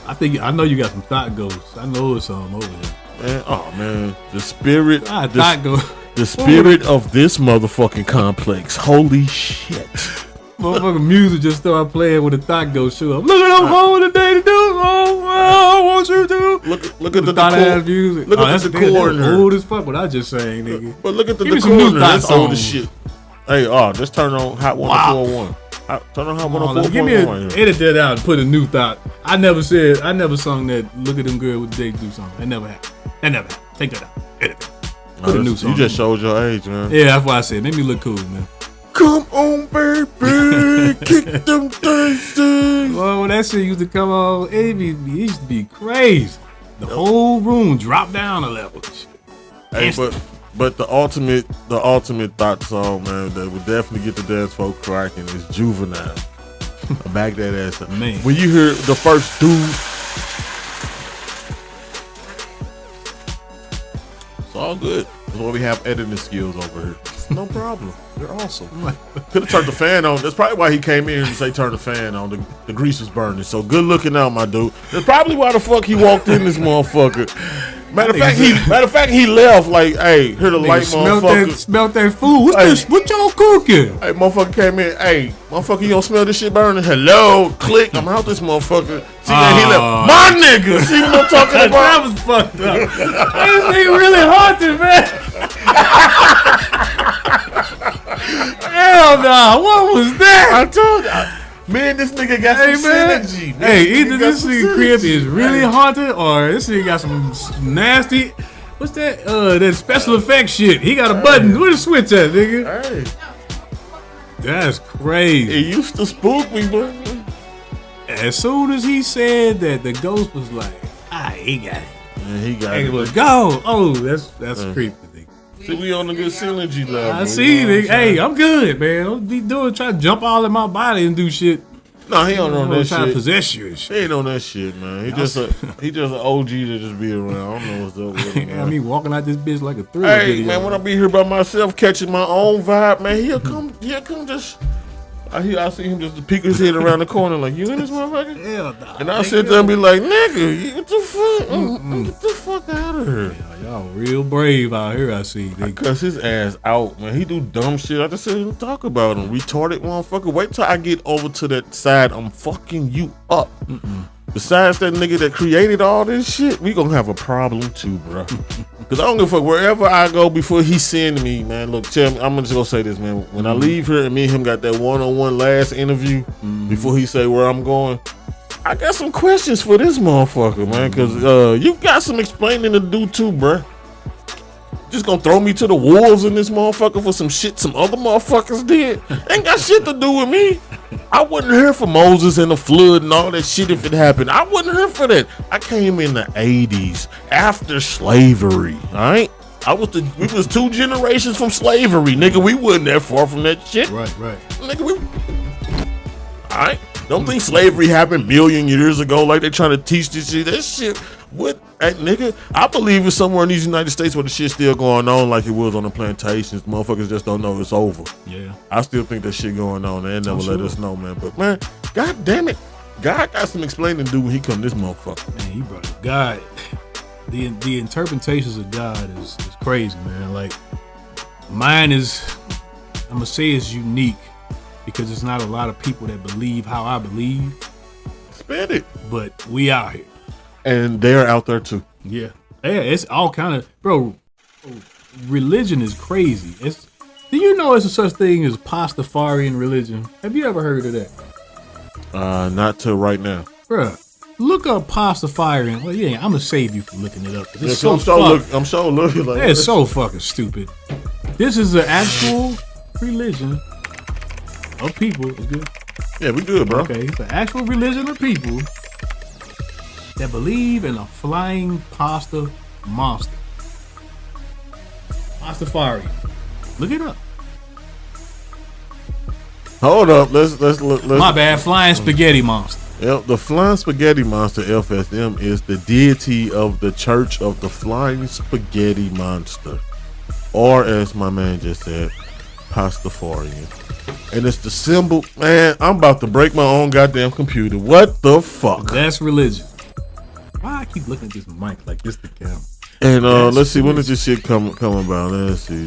I know you got some thought ghosts. I know it's some over here. Man, oh man, the spirit. Thought ghosts. The spirit of this motherfucking complex. Holy shit. Motherfucking music just started playing with a thought ghost show up. Look at them home today to do. Oh, I want you to. Look at the thought ass music. Look at the decor in here. Old as fuck what I just saying, nigga. But look at the Give me decor some new in here. thought That's old as songs. shit. Hey, just turn on Hot 104.1. Turn on Hot 104.1. Give me edit that out and put a new thought. I never sung that Look at Them Girl with the Day Do song. That never happened. Take that out. Edit that. Put a new song. You just showed your age, man. Yeah, that's why I said, make me look cool, man. Come on, baby, kick them things. Well, when that shit used to come on, it used to be crazy. The whole room dropped down a level. Hey, but the ultimate thought song, man, that would definitely get the dance floor cracking is Juvenile. Back that ass up. Man. When you hear the first dude, it's all good. That's why we have editing skills over here. No problem. They're awesome. Could have turned the fan on. That's probably why he came in here to say turn the fan on. The grease was burning. So good looking out, my dude. That's probably why the fuck he walked in this motherfucker. Matter of fact, he left like, hey, here the light, motherfucker. Smelt that food. What y'all cooking? Hey, motherfucker came in. Hey, motherfucker, you don't smell this shit burning? Hello, click. I'm out this motherfucker. See that he left. My nigga. See what I'm talking about? That was fucked up. This nigga really haunted, man. Hell no. What was that? I told you. Man, this nigga got some synergy. Man. Hey, either this nigga crib is really haunted or this nigga got some nasty. What's that? That special effect shit. He got a button. Where the switch at, nigga? Hey. That's crazy. It used to spook me, bro. As soon as he said that, the ghost was like, he got it. Yeah, he got it. it. Was go. Oh, that's creepy, nigga. See, we on a good synergy level. I see, nigga. Hey, I'm good, man. Don't be try to jump all in my body and do shit. No, he don't know that shit. Trying to possess you and shit. He ain't on that shit, man. He just an OG to just be around. I don't know what's up with him, man. I mean, walking out this bitch like a thriller Hey, video. man, when I be here by myself, catching my own vibe, man, he'll come just. I see him just peek his head around the corner like, you in this motherfucker? Hell nah. And I sit there and be like, nigga, get the fuck, get the fuck out of here. Yeah, y'all real brave out here, I see. I cuss his ass out, man. He do dumb shit. I just sit and talk about him. Retarded motherfucker. Wait till I get over to that side. I'm fucking you up. Besides that nigga that created all this shit, we gonna have a problem too, bro. Cause I don't give a fuck wherever I go before he send me, man. Look, tell me, I'm just gonna say this, man. When I leave here and me and him got that one-on-one last interview before he say where I'm going, I got some questions for this motherfucker, man. Cause you got some explaining to do too, bro. Just gonna throw me to the wolves in this motherfucker for some shit some other motherfuckers did. Ain't got shit to do with me. I wasn't here for Moses and the flood and all that shit if it happened. I wasn't here for that. I came in the 80s after slavery, alright? We was 2 generations from slavery, nigga. We wasn't that far from that shit. Right. Nigga, alright? Don't think slavery happened million years ago like they trying to teach this shit. That shit, what? Hey, nigga, I believe it's somewhere in these United States where the shit's still going on like it was on the plantations. Motherfuckers just don't know it's over. Yeah. I still think that shit going on. They never let us know, man. But, man, God damn it. God got some explaining to do when he come this motherfucker. Man, he brought it. God, the interpretations of God is crazy, man. Like, mine is, I'm going to say it's unique because there's not a lot of people that believe how I believe. Spit it. But we out here. And they're out there too. Yeah, it's all kind of, bro. Religion is crazy. Do you know there's a such thing as Pastafarian religion? Have you ever heard of that? Not till right now, bro. Look up Pastafarian. Well, yeah, I'm gonna save you from looking it up. It's I'm sure looking like it's so fucking stupid. This is an actual religion of people. It's good. Yeah, we good, bro. Okay, it's an actual religion of people that believe in a flying pasta monster. Pastafarian. Look it up. Hold up. Let's look. My bad. Flying spaghetti monster. Yep, the Flying Spaghetti Monster, FSM, is the deity of the Church of the Flying Spaghetti Monster. Or, as my man just said, Pastafarian. And it's the symbol. Man, I'm about to break my own goddamn computer. What the fuck? That's religion. Why I keep looking at this mic like this the camera? And let's see, when does this shit come about? Let's see.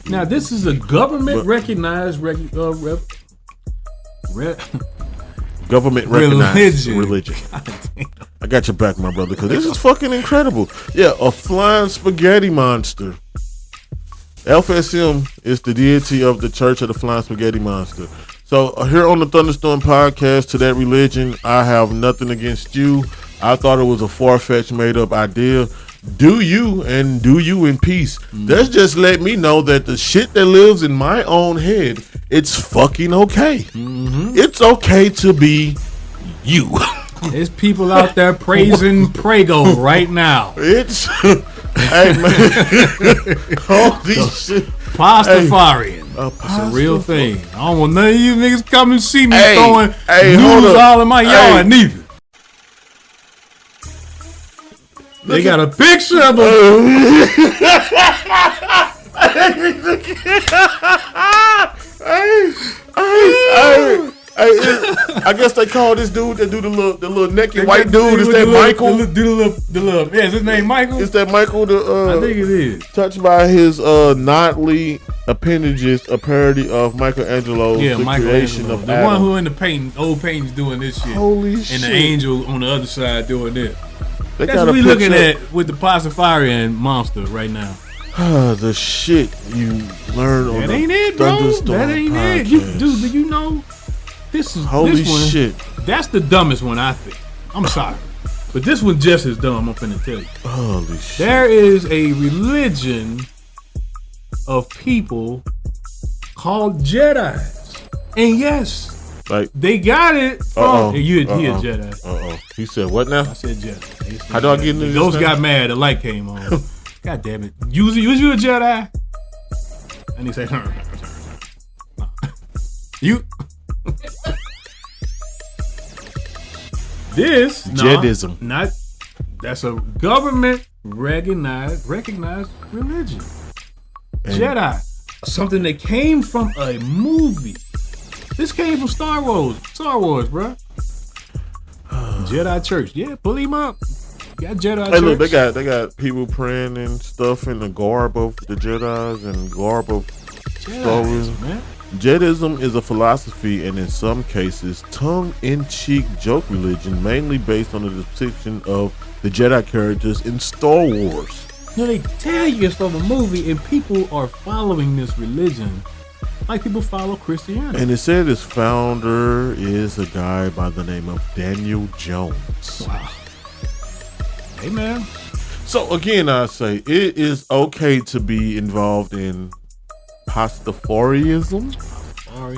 Now, this is a government recognized government recognized religion. I got your back, my brother, because this is fucking incredible. Yeah, a flying spaghetti monster. FSM is the deity of the Church of the Flying Spaghetti Monster. So here on the Thunderstorm podcast, to that religion, I have nothing against you. I thought it was a far-fetched, made-up idea. Do you, and do you in peace. That's just let me know that the shit that lives in my own head, it's fucking okay. It's okay to be you. There's people out there praising Prego right now. It's hey man, holy shit. Pastafarian. It's a real thing. I don't want none of you niggas come and see me throwing hold news up. all in my yard neither. They got a picture of him. I guess they call this dude that do the little naked white dude. Is that Michael? The little, yeah, is his name Michael? Is that Michael? I think it is. Touched by his knotly appendages, a parody of Michelangelo's The Creation of the Adam. one who in the painting, old paintings doing this shit. Holy shit! And the angel on the other side doing this. They That's what we looking at with the Pastafarian monster right now. The shit you learn on that the ain't it, bro. Thunderstorm That ain't podcast. it. Do you know? This is holy this one, shit. That's the dumbest one, I think. I'm sorry, but this one just as dumb. I'm finna tell you. Holy shit! There is a religion of people called Jedis, and yes. Like they got it from he a Jedi. He said what now? I said Jedi. How do I get into this? Those got mad. The light came on. God damn it! Was you a Jedi? And he said, "You." This Jedism. Not. That's a government recognized religion. Jedi, something that came from a movie. This came from Star Wars, bro. Jedi Church. Yeah, pull him up. Got Jedi Church. Hey, look, they got people praying and stuff in the garb of the Jedis and garb of Star Wars. Man. Jedism is a philosophy and in some cases tongue-in-cheek joke religion, mainly based on the depiction of the Jedi characters in Star Wars. You know, they tell you it's from a movie, and people are following this religion like people follow Christianity. And it said its founder is a guy by the name of Daniel Jones. Wow. Hey, man. So, again, I say it is okay to be involved in Pastafarianism,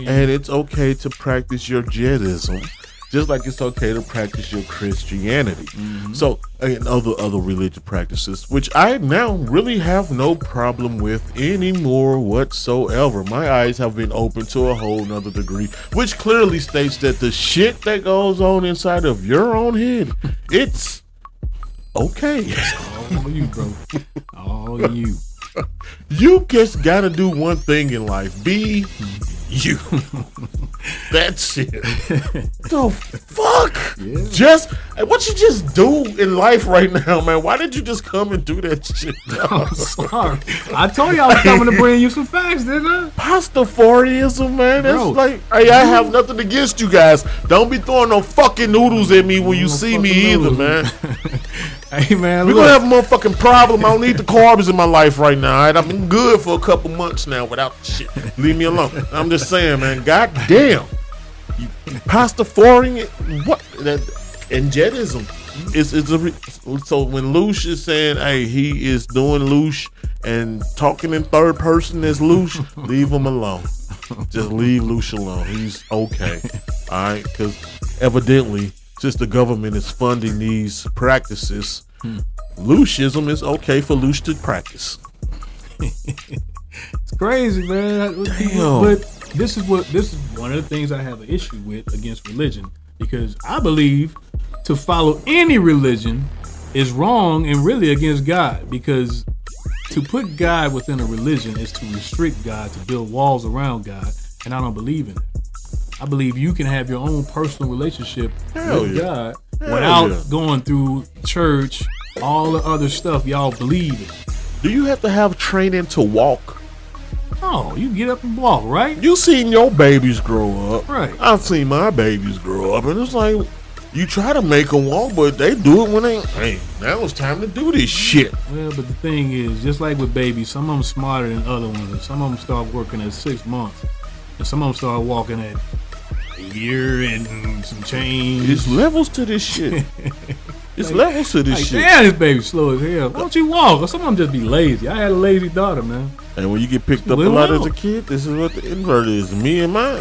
and it's okay to practice your Jedism, just like it's okay to practice your Christianity. So, and other religious practices, which I now really have no problem with anymore whatsoever. My eyes have been opened to a whole nother degree, which clearly states that the shit that goes on inside of your own head, it's Okay. All you, bro. All you. You just gotta do one thing in life. Be you. That's it. The fuck? Yeah. Just what you just do in life right now, man. Why did you just come and do that shit? I'm sorry. I told you I was coming to bring you some facts, didn't I? Pastafarianism, man. That's Bro. like, hey, I have nothing against you guys. Don't be throwing no fucking noodles at me when you see me either, man. Hey, man, We're look. gonna have a motherfucking problem. I don't need the carbs in my life right now. All right? I've been good for a couple months now without shit. Leave me alone. I'm just saying, man. God damn. You Pastafarian, what? That Enjetism so when Lush is saying, hey, he is doing Lush and talking in third person as Lush, leave him alone. Just leave Lush alone. He's okay. All right, because evidently, since the government is funding these practices, Lushism is okay for Lush to practice. It's crazy, man. Damn. But this is one of the things I have an issue with against religion, because I believe to follow any religion is wrong and really against God, because to put God within a religion is to restrict God, to build walls around God, and I don't believe in it. I believe you can have your own personal relationship with God without going through church, all the other stuff y'all believe in. Do you have to have training to walk? Oh, you get up and walk, right? You seen your babies grow up. Right. I've seen my babies grow up, and it's like, you try to make them walk, but they do it when they, hey, now it's time to do this shit. Well, but the thing is, just like with babies, some of them smarter than other ones, and some of them start working at 6 months, and some of them start walking at a year and some change. It's levels to this shit. It's levels to this shit. Damn, this baby's slow as hell. Why don't you walk? Or some of them just be lazy. I had a lazy daughter, man. And when you get picked up a lot as a kid, this is what the invert is. Me and my,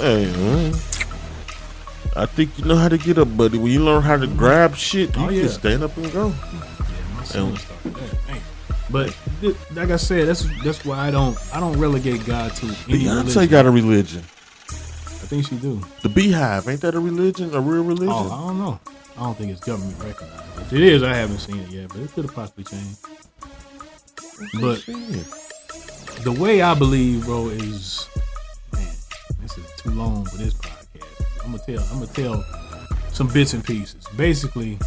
I think you know how to get up, buddy. When you learn how to grab shit, you can stand up and go. Yeah, my son started that. Man. But like I said, that's why I don't relegate God to any Beyonce religion. got a religion. I think she do. The Beehive, ain't that a religion? A real religion? Oh, I don't know. I don't think it's government recognized. If it is, I haven't seen it yet, but it could have possibly changed. But the way I believe, bro, is, man, this is too long for this podcast. I'm gonna tell some bits and pieces. Basically,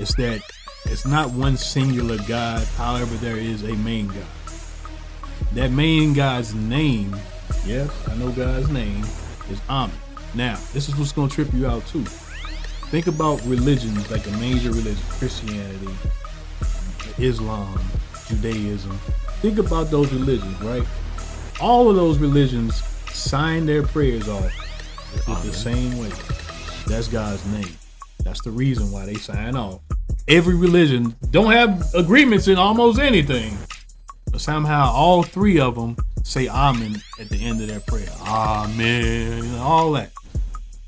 it's that it's not one singular God. However, there is a main God. That main God's name, yes, I know God's name, is Amen. Now, this is what's gonna trip you out too. Think about religions, like a major religion, Christianity, Islam, Judaism. Think about those religions, right? All of those religions sign their prayers off with the same way. That's God's name. That's the reason why they sign off. Every religion don't have agreements in almost anything, but somehow all three of them say Amen at the end of their prayer. Amen, all that.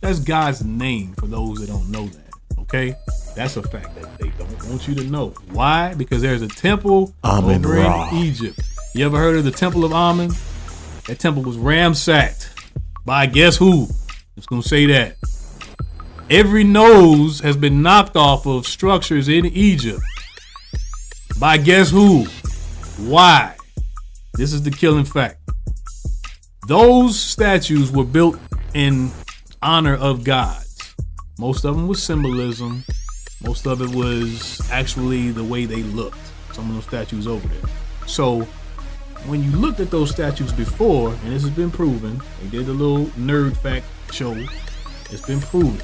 That's God's name for those that don't know that, okay? That's a fact that they don't want you to know. Why? Because there's a temple over in Egypt. You ever heard of the Temple of Amen? That temple was ransacked by guess who? Just gonna say that. Every nose has been knocked off of structures in Egypt by guess who? Why? This is the killing fact. Those statues were built in honor of gods. Most of them was symbolism. Most of it was actually the way they looked. Some of those statues over there. So when you looked at those statues before, and this has been proven, they did a little nerd fact show, it's been proven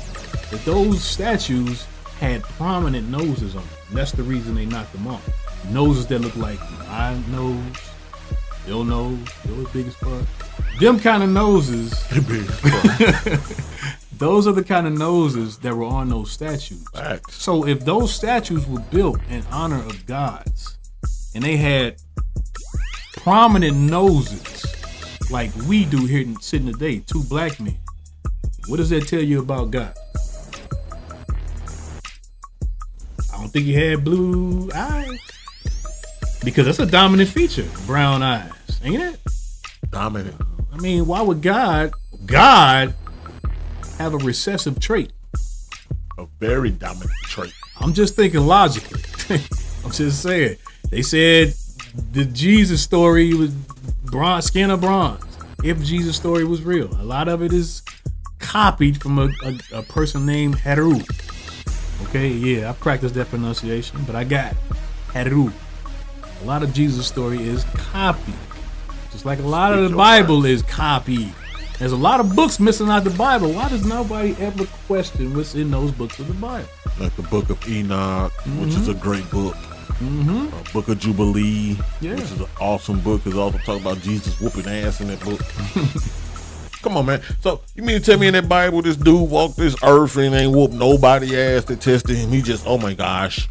that those statues had prominent noses on them. And that's the reason they knocked them off. Noses that look like my nose, your nose, yours big as fuck. Them kind of noses. Those are the kind of noses that were on those statues. Facts. So if those statues were built in honor of gods, and they had prominent noses, like we do here sitting today, two black men, what does that tell you about God? I don't think he had blue eyes, because that's a dominant feature, brown eyes, ain't it? Dominant. I mean, why would God have a recessive trait? A very dominant trait. I'm just thinking logically. I'm just saying. They said the Jesus story was skin of bronze. If Jesus story was real, a lot of it is copied from a person named Heru. Okay, yeah, I practiced that pronunciation, but I got it. Heru. A lot of Jesus story is copied. Just like a lot of the Bible is copied. There's a lot of books missing out the Bible. Why does nobody ever question what's in those books of the Bible? Like the Book of Enoch, which is a great book. Book of Jubilee, which is an awesome book. Because also talk about Jesus whooping ass in that book. Come on, man. So you mean to tell me in that Bible this dude walked this earth and ain't whooped nobody ass that tested him? He just, oh my gosh,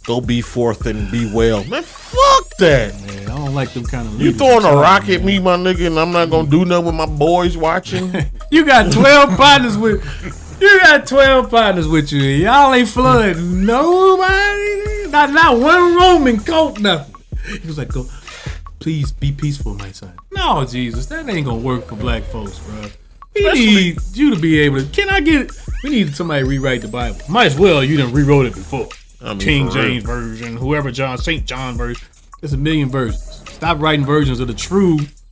go be forth and be well. Man, fuck that. Man, I don't like them kind of You throwing a rock at me, my nigga, and I'm not gonna do nothing with my boys watching? You got 12 partners with you. Y'all ain't flooding nobody. Not one Roman coat, nothing. He was like, go, please be peaceful, my son. No, Jesus, that ain't gonna work for black folks, bro. We need you to be able to. We need somebody to rewrite the Bible. Might as well, you done rewrote it before. King James version, whoever St. John version. There's a million versions. Stop writing versions of the truth.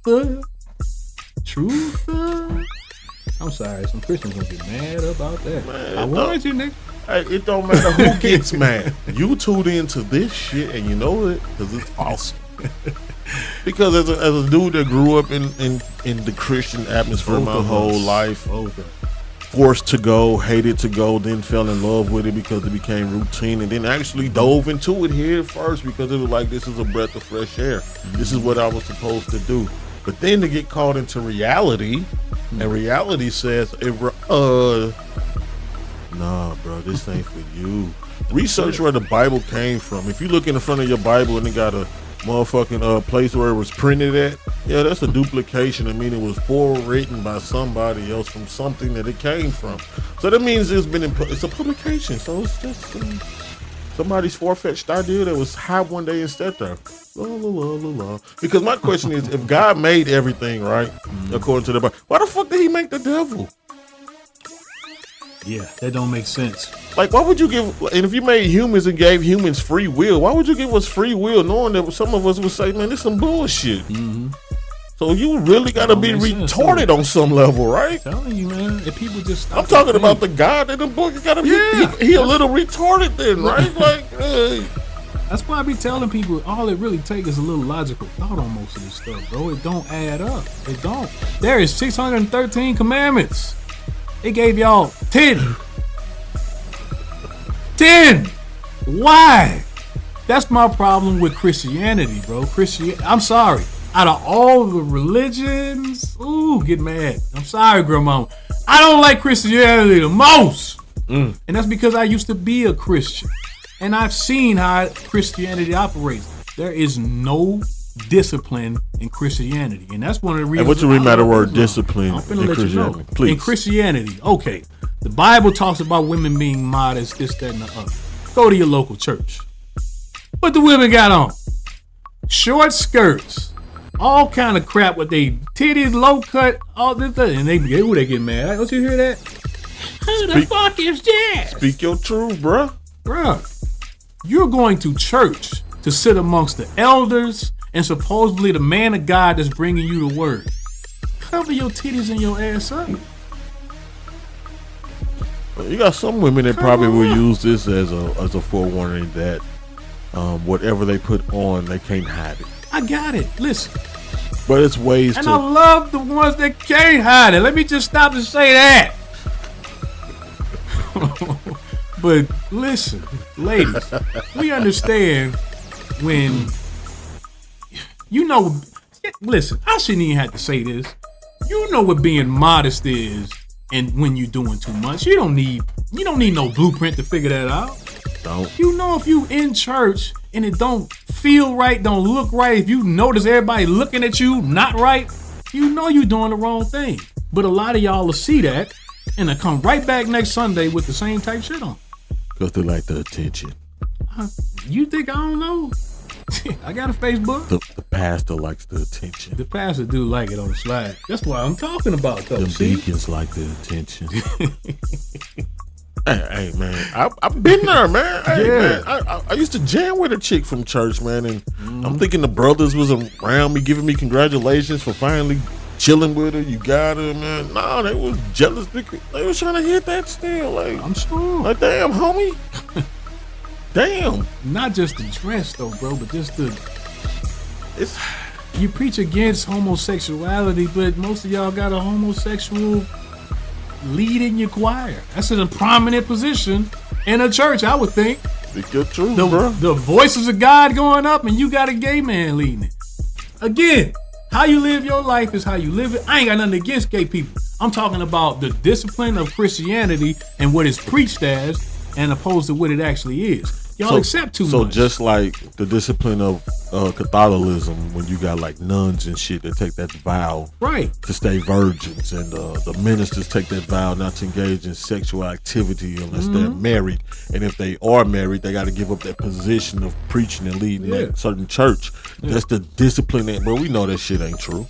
Truth. I'm sorry, some Christians gonna get mad about that. Man, I warned you, nigga. Hey, it don't matter who gets mad. You tuned into this shit and you know it because it's awesome. Because as a dude that grew up in the Christian atmosphere my whole life, forced to go, hated to go, then fell in love with it because it became routine, and then actually dove into it here first because it was like, this is a breath of fresh air. This is what I was supposed to do. But then to get caught into reality, and reality says, nah, bro, this ain't for you. Research where the Bible came from. If you look in the front of your Bible and it got a motherfucking place where it was printed at, yeah, that's a duplication. I mean, it was forewritten by somebody else from something that it came from. So that means it's a publication. So it's just somebody's far-fetched idea that was high one day and sat there. La, la, la, la, la. Because my question is, if God made everything, right, according to the Bible, why the fuck did he make the devil? Yeah, that don't make sense. Like, why would you give, and if you made humans and gave humans free will, why would you give us free will knowing that some of us would say, man, this is some bullshit? So you really got to be retarded on some level, right? I'm telling you, man. If people just stop, I'm talking about the God in the book. Got to be, he a little retarded then, right? Like, that's why I be telling people all it really takes is a little logical thought on most of this stuff, bro. It don't add up. It don't. There is 613 commandments. They gave y'all 10. 10. Why? That's my problem with Christianity, bro. I'm sorry. Out of all the religions, get mad. I'm sorry, grandma. I don't like Christianity the most. And that's because I used to be a Christian. And I've seen how Christianity operates. There is no discipline in Christianity. And that's one of the reasons. And what you read by the word discipline I'm finna let you know. Please. In Christianity, okay, the Bible talks about women being modest, this, that, and the other. Go to your local church. What the women got on? Short skirts. All kind of crap with they titties, low cut, all this, and they get mad. Don't you hear that? Who the fuck is that? Speak your truth, bruh. Bruh, you're going to church to sit amongst the elders and supposedly the man of God that's bringing you the word. Cover your titties and your ass up. You got some women that probably will use this as a forewarning that whatever they put on, they can't hide it. I got it. Listen. But it's ways and I love the ones that can't hide it. Let me just stop and say that. But listen, ladies, we understand when, listen, I shouldn't even have to say this. You know what being modest is, and when you're doing too much. You don't need no blueprint to figure that out. Don't. You know if you in church and it don't feel right, don't look right, if you notice everybody looking at you not right, you know you're doing the wrong thing. But a lot of y'all will see that and they'll come right back next Sunday with the same type shit on. Because they like the attention. You think I don't know? I got a Facebook. The pastor likes the attention. The pastor do like it on the slide. That's what I'm talking about, though. The deacons like the attention. Hey, man, I've been there, man. Hey, Yeah. man, I used to jam with a chick from church, man, and I'm thinking the brothers was around me, giving me congratulations for finally chilling with her. You got her, man. No, they was jealous because they was trying to hit that still. Like, I'm sure. like, damn, homie. Damn. Not just the dress though, bro, but just It's you preach against homosexuality, but most of y'all got a homosexual lead in your choir. That's in a prominent position in a church, I would think. speak your truth, bro. The voices of God going up, and you got a gay man leading it. Again, how you live your life is how you live it. I ain't got nothing against gay people. I'm talking about the discipline of Christianity and what it's preached as, and opposed to what it actually is. Y'all accept too much. So just like the discipline of Catholicism, when you got like nuns and shit that take that vow right to stay virgins, and the ministers take that vow not to engage in sexual activity unless they're married, and if they are married, they got to give up that position of preaching and leading that certain church. That's the discipline. But we know that shit ain't true.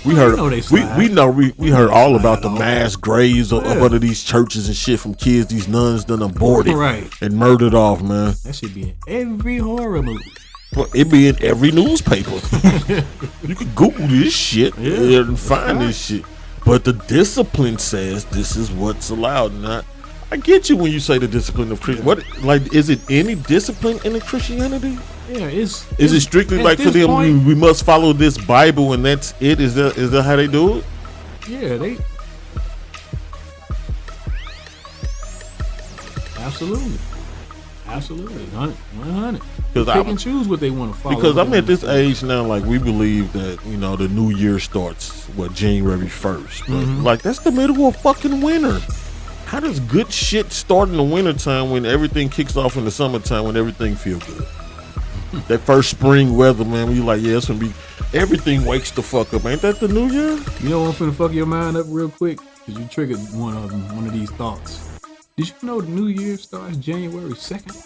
We heard we heard all about the mass graves of other these churches and shit from kids these nuns done aborted and murdered off, man. That should be in every horror movie. Well, it be in every newspaper. You can Google this shit and find this shit. But the discipline says this is what's allowed. And I get you when you say the discipline of Christian. What, like, is it any discipline in the Christianity? Yeah, is it strictly like for them? We must follow this Bible and that's it. Is that how they do it? Yeah, they absolutely 100. Because they can choose what they want to follow. Because I'm at this age now, like we believe that the new year starts January 1st. But like that's the middle of fucking winter. How does good shit start in the wintertime when everything kicks off in the summertime when everything feels good? That first spring weather, man, when you like, yeah, it's gonna be everything wakes the fuck up. Ain't that the new year? You know what I'm finna fuck your mind up real quick? Because you triggered one of these thoughts. Did you know the new year starts January 2nd?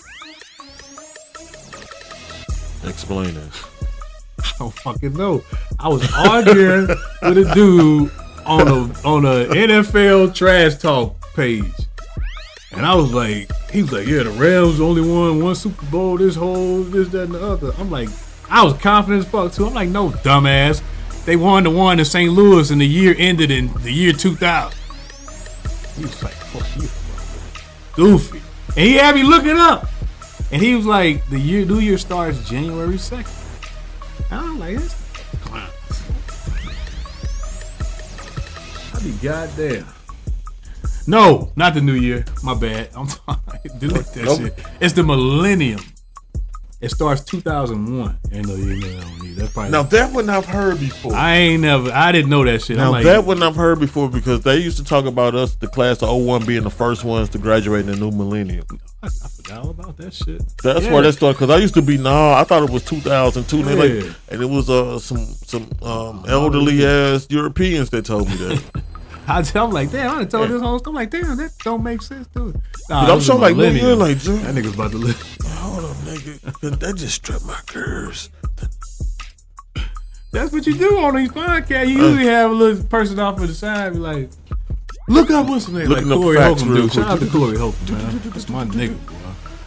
Explain that. I don't fucking know. I was arguing with a dude on a NFL trash talk page. And I was like, he was like, yeah, the Rams only won one Super Bowl, this, that, and the other. I'm like, I was confident as fuck too. I'm like, no, dumbass. They won the one in St. Louis and the year ended in the year 2000. He was like, fuck you, goofy. And he had me look it up. And he was like, the new year starts January 2nd. And I'm like, this clown. I be goddamn. No, not the new year. My bad. I'm delete that shit. It's the millennium. It starts 2001. Ain't no year I don't need. That's probably now that one I've heard before. I didn't know that shit. Now that one I've heard before because they used to talk about us, the class of 01 being the first ones to graduate in the new millennium. I forgot all about that shit. That's where that started because I used to be I thought it was 2002 and it was some elderly ass Europeans that told me that. I'm like, damn, I done told this whole story. I'm like, damn, that don't make sense, dude. Nah, I'm so like, man, you're like, dude, that nigga's about to live. Hold up, nigga. That just struck my curves. That's what you do on these podcasts. You usually have a little person off to the side, be like, look up what's his name. Like Corey Holcomb, dude. Shout out to Corey Holcomb, man. That's my nigga, bro.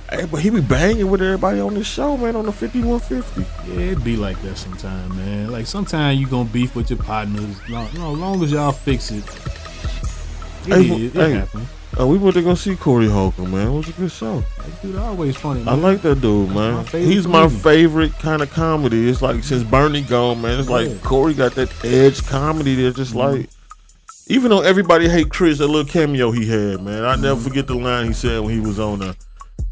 Hey, but he be banging with everybody on this show, man, on the 5150. Yeah, it be like that sometimes, man. Like sometimes you gonna beef with your partners. Long as y'all fix it. It happens. We went to go see Corey Holcomb, man. It was a good show. That dude always funny, man. I like that dude, man. He's my favorite kind of comedy. It's like since Bernie gone, man. It's like Corey got that edge comedy there, just like. Even though everybody hate Chris, that little cameo he had, man. I never forget the line he said when he was on there.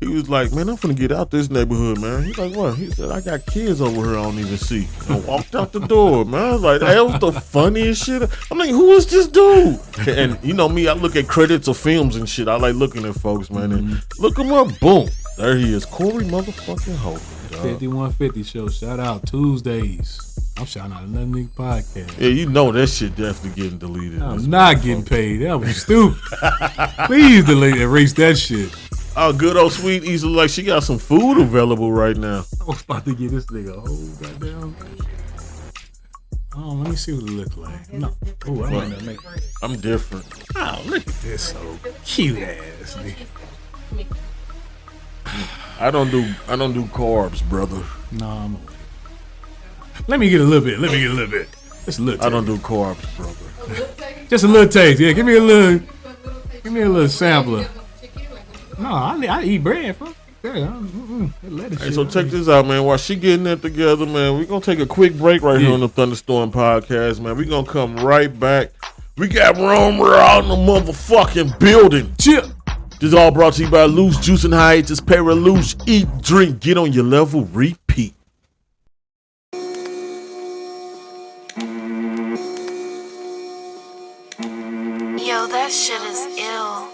He was like, man, I'm finna get out this neighborhood, man. He's like, what? He said, I got kids over here I don't even see. And walked out the door, man. I was like, that was the funniest shit. I'm like, who is this dude? And you know me, I look at credits of films and shit. I like looking at folks, man. And look him up, boom. There he is, Corey motherfucking Holcomb. 5150 show, shout out Tuesdays. I'm shouting out another nigga podcast. Yeah, you know that shit definitely getting deleted. I'm not getting paid. That was stupid. Please erase that shit. Oh, good old sweet Easy, like she got some food available right now. I was about to get this nigga a whole goddamn. Oh, let me see what it look like. No. Ooh, I might not make it. I'm different. Oh, look at this so cute ass nigga. I don't do carbs, brother. No, I'm okay. Let me get a little bit. Just a little taste. I don't do carbs, brother. Just a little taste. Yeah, give me a little sampler. No, I eat bread, bro. Yeah, Hey, so check this out, man. While she getting that together, man, we're going to take a quick break right here on the Thunderstorm podcast, man. We're going to come right back. We got Rome out in the motherfucking building. Chip. This is all brought to you by Loose Juice and Hiatus Paraluche. Eat, drink, get on your level, repeat. Yo, that shit is ill.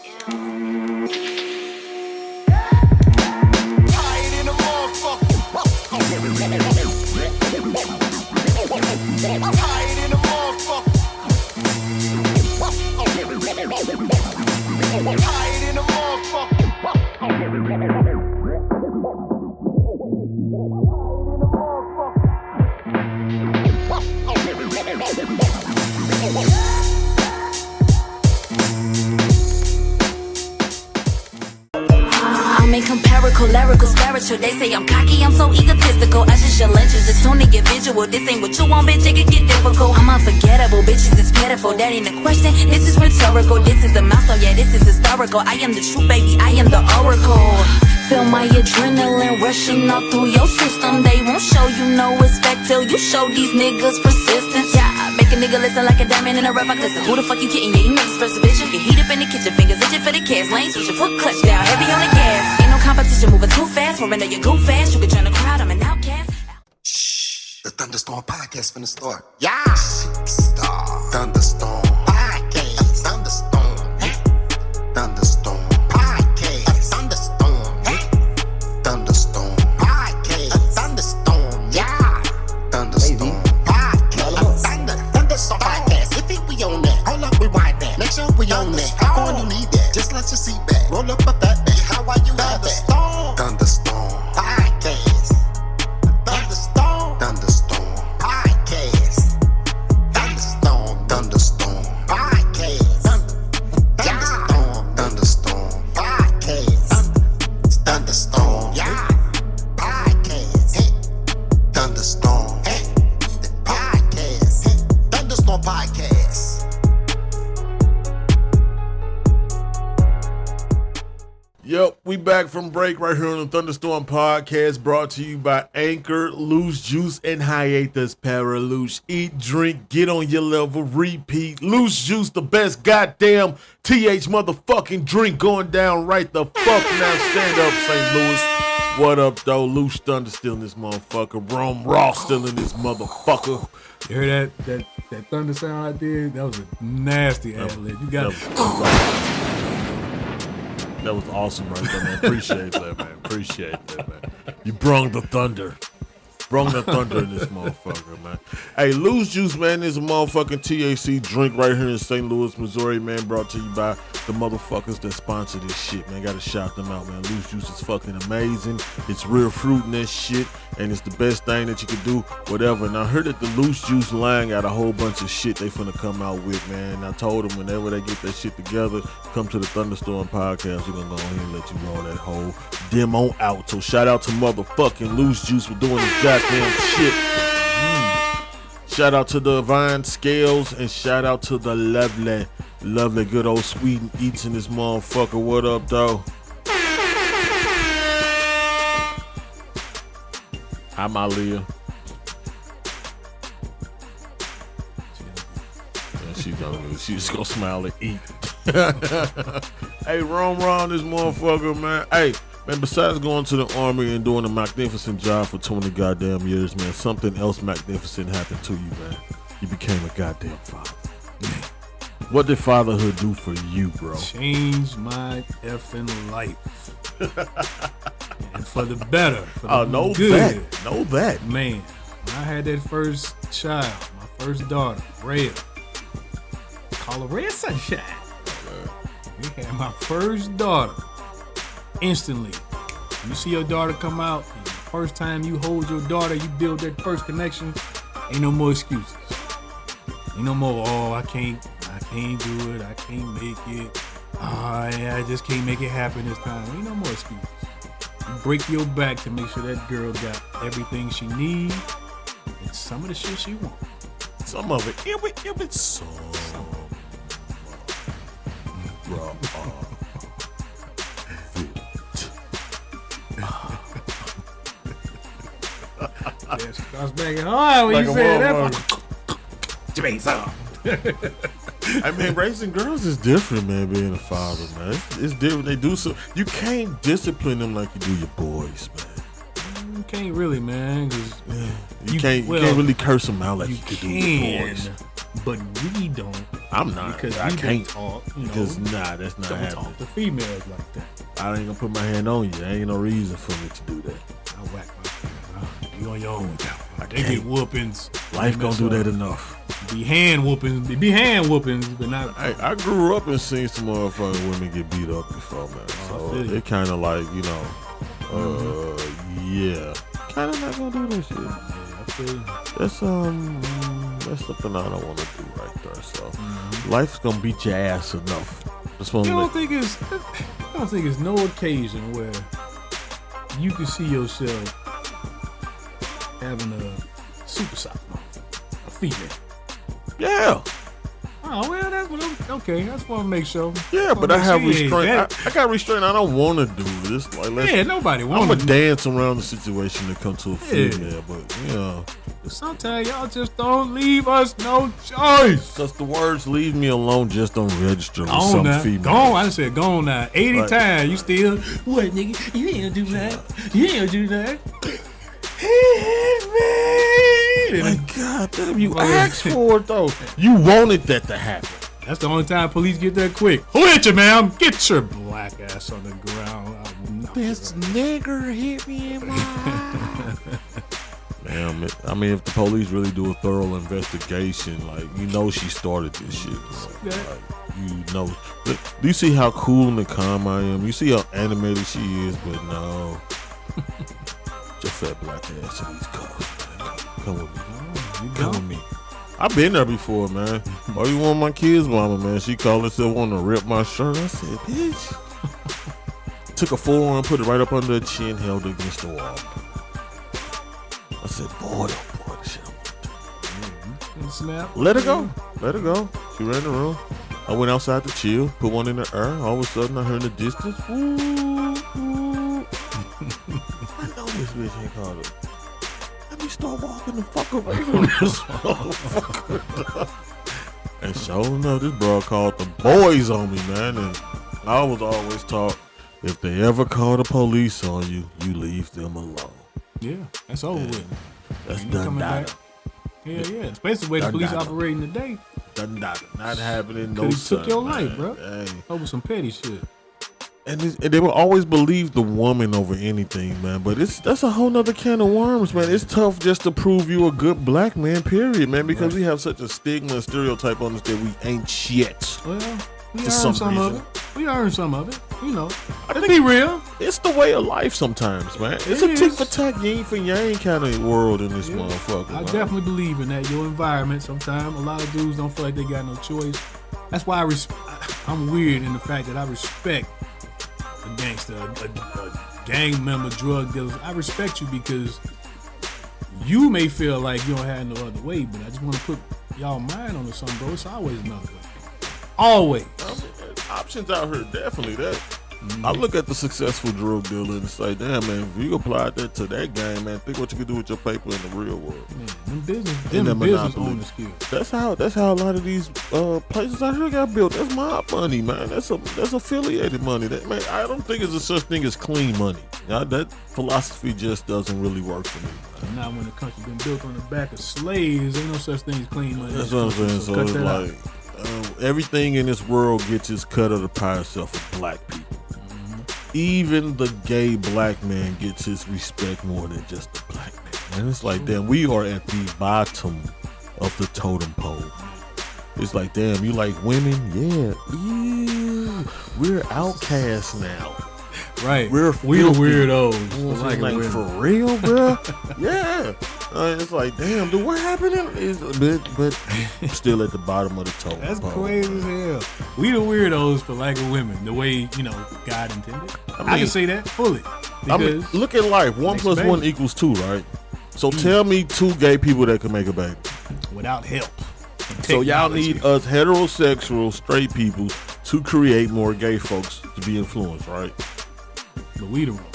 I'm incomparable, lyrical, spiritual. They say I'm cocky, I'm so egotistical. I just your lunches, just tune to get visual. This ain't what you want, bitch, it can get difficult. I'm unforgettable, bitches is pitiful. That ain't a question, this is rhetorical. This is a milestone, yeah, this is historical. I am the truth, baby, I am the oracle. Feel my adrenaline rushing all through your system. They won't show you no respect till you show these niggas persistence. Yeah, make a nigga listen like a diamond in a rough. I listen. Who the fuck you kidding? Yeah, you niggas first vision. Get heat up in the kitchen, fingers itching for the cash. Lane switch your foot clutch down, heavy on the gas. Ain't no competition, moving too fast. Surrender your goof fast. You can join the crowd, I'm an outcast. Shh, the Thunderstorm podcast finna start. Yeah, Star Thunderstorm podcast. Thunderstorm, Thunderstorm podcast. Thunderstorm, Thunderstorm podcast. Thunderstorm, yeah, Thunderstorm podcast. Thunderstorm podcast. If we on that, hold up, rewind that. Make sure we on that. How on you need that? Just let your seat back. Roll up a fat back. How are you have it? Thunderstorm podcast. Thunderstorm podcast. Thunderstorm podcast. Thunderstorm podcast. Thunderstorm, yeah, podcast. Thunderstorm, the podcast. Thunderstorm podcast. Yep, we back from break right here on the Thunderstorm podcast, brought to you by Anchor, Loose Juice, and Hiatus Paraluche. Eat, drink, get on your level, repeat. Loose Juice, the best goddamn TH motherfucking drink going down right the fuck now. Stand up, St. Louis. What up, though? Loose Thunder still in this motherfucker. Rome Ross still in this motherfucker. You hear that thunder sound I did? That was a nasty ad lib. You got That was awesome right there, man. Appreciate that, man. Appreciate that, man. You brung the thunder. Brung the thunder in this motherfucker, man. Hey, Loose Juice, man, is a motherfucking THC drink right here in St. Louis, Missouri, man. Brought to you by the motherfuckers that sponsor this shit, man. Gotta shout them out, man. Loose Juice is fucking amazing. It's real fruit in that shit, and it's the best thing that you can do, whatever. And I heard that the Loose Juice line got a whole bunch of shit they finna come out with, man. And I told them whenever they get that shit together, come to the Thunderstorm podcast. We're gonna go ahead and let you roll that whole demo out. So shout out to motherfucking Loose Juice for doing this goddamn shit. Shout out to the Vine Scales, and shout out to the lovely good old Sweden Eats in this motherfucker. What up, though? Hi, my Leah. She's gonna smile and eat. Hey, Rome around this motherfucker, man. Hey, man, besides going to the army and doing a magnificent job for 20 goddamn years, man, something else magnificent happened to you, man. You became a goddamn father. What did fatherhood do for you, bro? Changed my effing life. And for the better. For the Know good. that. Man, when I had that first child, my first daughter, Red. Call her Red Sunshine. We had my first daughter. Instantly. You see your daughter come out, and the first time you hold your daughter, you build that first connection, ain't no more excuses. Ain't no more, oh, I can't do it. I can't make it. Oh, yeah, I just can't make it happen this time. Ain't no more excuses. You break your back to make sure that girl got everything she needs and some of the shit she wants. Some of it. It's some. Yeah, she starts banging hard when Like you a said that. motherfucker. Jimmy, son. I mean, raising girls is different, man. Being a father, man, it's different. They do so. You can't discipline them like you do your boys, man. You can't really, man, because You can't really curse them out like you you could do your boys. but we don't. I'm not. Because I we can't don't talk. because that's not Don't happening. talk to females like that. I ain't gonna put my hand on you. There ain't no reason for me to do that. I whack my friend. You on your own with that one. They can't. get whoopings. Life gonna do that enough. Be hand whoopings, but not. I grew up and seen some motherfucking women get beat up before, man. I So feel you. it kind of like, yeah, kind of not gonna do this shit. Yeah, I feel you. That's something I don't want to do right there. So life's gonna beat your ass enough. Just want You to don't think it's no occasion where you can see yourself having a super sock mom, a female. yeah. Oh well, that's what I'm okay. That's what I make sure. Yeah, but I have She ain't restraint. that- I got restraint. I don't want to do this. Like, Yeah, nobody I'm wants. gonna dance around the situation to come to a female, but Sometimes y'all just don't leave us no choice. because the words "leave me alone" just don't register with Go on some now. females. Go on. I said, go on now. 80 Right. times. You still, what, nigga? You ain't gonna do that. You ain't gonna do that. My God, damn, you asked for it though. You wanted that to happen. That's the only time police get there quick. Who hit you, ma'am? Get your black ass on the ground. I'll knock This you out. nigger hit me in my eye. Man, I mean, if the police really do a thorough investigation, like, she started this shit. Yeah. Like, do you see how cool and calm I am? You see how animated she is, but no. Your fat black ass in these cuffs, man. Come with me. Come with me. I've been there before, man. Oh, you want my kid's mama, man? She called herself wanting to rip my shirt. I said, bitch. Took a forearm, put it right up under her chin, held it against the wall. I said, boy, oh boy, this shit I want to do. Snap. Let her go. Let her go. She ran the room. I went outside to chill, put one in the air. All of a sudden, I heard in the distance, woo, woo. I know this bitch ain't called it. Let me start walking the fuck away from this motherfucker. And sure enough, this bro called the boys on me, man. And I was always taught, if they ever call the police on you, you leave them alone. Yeah, that's over with. That's You done coming data. back? Yeah. It's basically the way the Done police data. operating today. Done data. Not happening. No, Cause he took son, your man. life, bro. Hey. Over some petty shit. And they will always believe the woman over anything, man. But that's a whole nother can of worms, man. It's tough just to prove you a good black man, period, man. Because we have such a stigma and stereotype on us that we ain't shit. Well, we For earned some some of reason. it. We earned some of it. Let's be real. It's the way of life sometimes, man. It's It a tick is. for tack, yin for yang kind of world in this motherfucker. I man. definitely believe in that. Your environment. Sometimes a lot of dudes don't feel like they got no choice. That's why I'm weird in the fact that I respect a gangster, a gang member, drug dealers. I respect you because you may feel like you don't have no other way, but I just want to put y'all mind on something, bro. It's always another way. Always. I mean, there's options out here, definitely. That I look at the successful drug dealer and say, damn, man, if you applied that to that game, man, think what you could do with your paper in the real world. Man, them business that business monopoly. owner skills. That's how a lot of these places out here got built. That's mob money, man. That's affiliated money. That, man, I don't think there's a such thing as clean money. That philosophy just doesn't really work for me. Man. Now when the country been built on the back of slaves, ain't no such thing as clean money. That's what I'm saying. So cut it's that out. like everything in this world gets its cut of the pie itself for black people. Even the gay black man gets his respect more than just the black man. And it's like, damn, we are at the bottom of the totem pole. It's like, damn, you like women? Yeah. Ew. We're outcasts now. Right. We're we the filthy. weirdos. You know what I'm Like saying? women. For real, bro? Yeah. It's like, damn, dude, what happened? But still at the bottom of the toe. That's crazy as hell. We the weirdos for liking women, the way, God intended. I can say that fully. Look at life. 1 + 1 = 2, right? So tell me 2 gay people that can make a baby. Without help. So y'all need us heterosexual straight people to create more gay folks to be influenced, right? But we the wrong.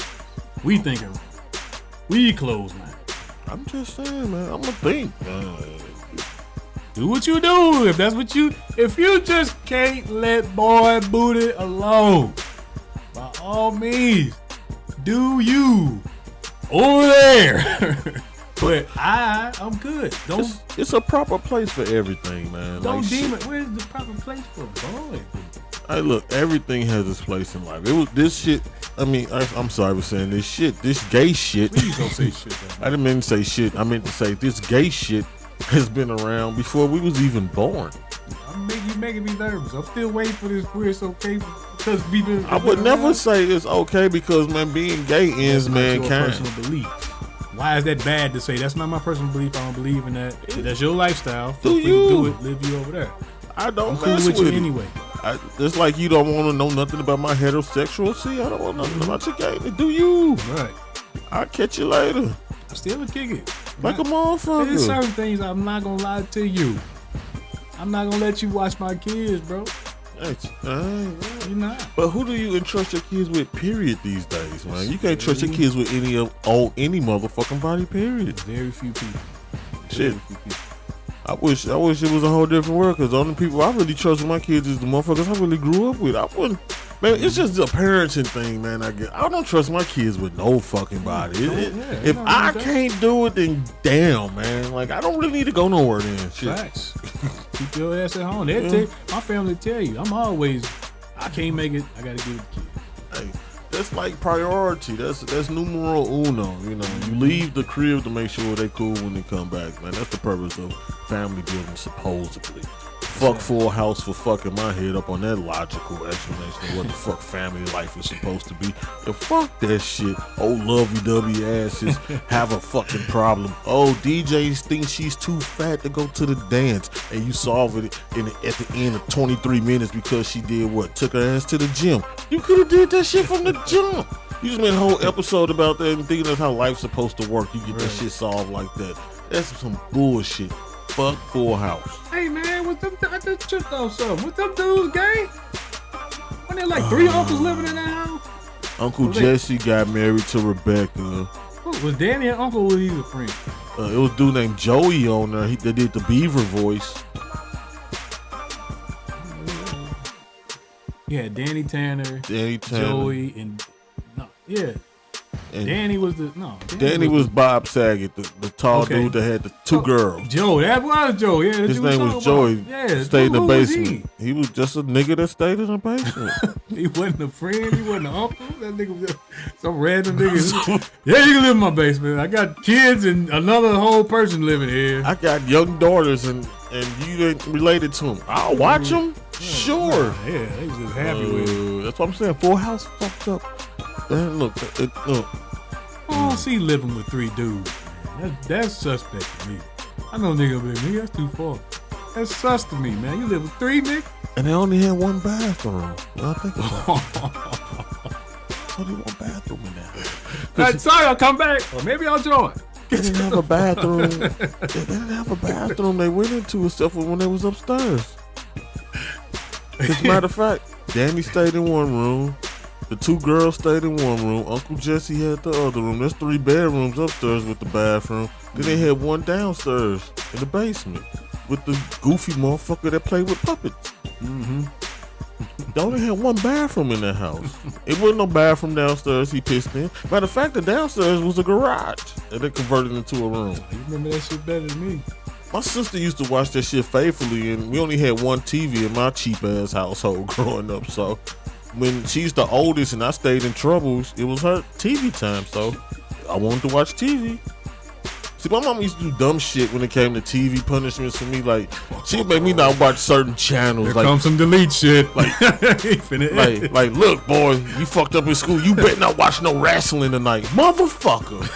We thinking wrong. We close minded. I'm just saying, man. I'm gonna think. Do what you do. If you just can't let boy booty alone, by all means, do you over there. But I'm good. It's a proper place for everything, man. Don't deem it. Where's the proper place for boy? Hey, look, everything has its place in life. It was this shit. I mean, I'm sorry for saying this shit. This gay shit. Please don't say shit. I didn't mean to say shit. I meant to say this gay shit has been around before we was even born. You making me nervous. I'm still waiting for this where it's okay because we've been. I would never say it's okay because, man, being gay ends mankind. Personal belief. Why is that bad to say? That's not my personal belief. I don't believe in that. That's your lifestyle. Do you do it? Live you over there. I don't I'm mess cool with you it. anyway. It's like you don't want to know nothing about my heterosexuality. I don't want nothing about your gay. Do you? Right. I'll catch you later. I still would kick it. Like a motherfucker. There's certain things I'm not gonna lie to you. I'm not gonna let you watch my kids, bro. You're not. But who do you entrust your kids with? Period. These days, man. You can't trust your kids with any motherfucking body. Period. Very few people. Shit. I wish it was a whole different world. Cause the only people I really trust with my kids is the motherfuckers I really grew up with. I wouldn't. Man, it's just a parenting thing, man. I don't trust my kids with no fucking body. If I can't do it, then damn, man. Like, I don't really need to go nowhere then. Shit. Facts. Keep your ass at home. My family tell you. I can't make it. I gotta give it to kids. Hey, that's like priority. That's numero uno. You leave the crib to make sure they cool when they come back, man. That's the purpose of family building, supposedly. Fuck Full House for fucking my head up on that logical explanation of what the fuck family life is supposed to be. And fuck that shit. Oh, lovey-dovey asses have a fucking problem. Oh, DJs think she's too fat to go to the dance, and you solve it at the end of 23 minutes because she did what? Took her ass to the gym. You could have did that shit from the jump. You just made a whole episode about that and thinking that's how life's supposed to work. You get that shit solved like that. That's some bullshit. Fuck Full House. Hey man, I just tripped off something. What's them dudes, gang? When there like 3 uncles living in that house? Uncle Jesse got married to Rebecca. Was Danny an uncle or was he a friend? It was a dude named Joey on there. They did the Beaver voice. Yeah, Danny Tanner, Joey, and And Danny was Danny was Bob Saget, the tall dude that had the 2 girls. Joe, that was Joe. Yeah, his name was Joey. Yeah, stayed in the basement. He was just a nigga that stayed in the basement. He wasn't a friend. He wasn't an uncle. That nigga was just some random nigga. Yeah, you can live in my basement. I got kids and another whole person living here. I got young daughters and you ain't related to them. I'll watch them. Sure. Yeah, they was just happy with it. That's what I'm saying. Full House fucked up. Man, look. I don't see living with 3 dudes. Man. That's suspect to me. I know nigga, but nigga, that's too far. That's sus to me, man. You live with 3, nigga? And they only had 1 bathroom. Well, I think about it. Only 1 bathroom in there. Sorry, I'll come back. Or maybe I'll join. They didn't have a bathroom. They didn't have a bathroom they went into except for when they was upstairs. As a matter of fact, Danny stayed in 1 room. The 2 girls stayed in 1 room. Uncle Jesse had the other room. There's 3 bedrooms upstairs with the bathroom. Then they had 1 downstairs in the basement with the goofy motherfucker that played with puppets. They only had 1 bathroom in that house. It wasn't no bathroom downstairs he pissed in. Matter of fact, the downstairs was a garage and they converted into a room. You remember that shit better than me. My sister used to watch that shit faithfully, and we only had 1 TV in my cheap ass household growing up, so when she's the oldest and I stayed in troubles, it was her TV time, so I wanted to watch TV. See, my mom used to do dumb shit when it came to TV punishments for me. Like, she'd make me not watch certain channels. Here like, comes some delete shit. Like, look, boy, you fucked up in school. You better not watch no wrestling tonight, motherfucker.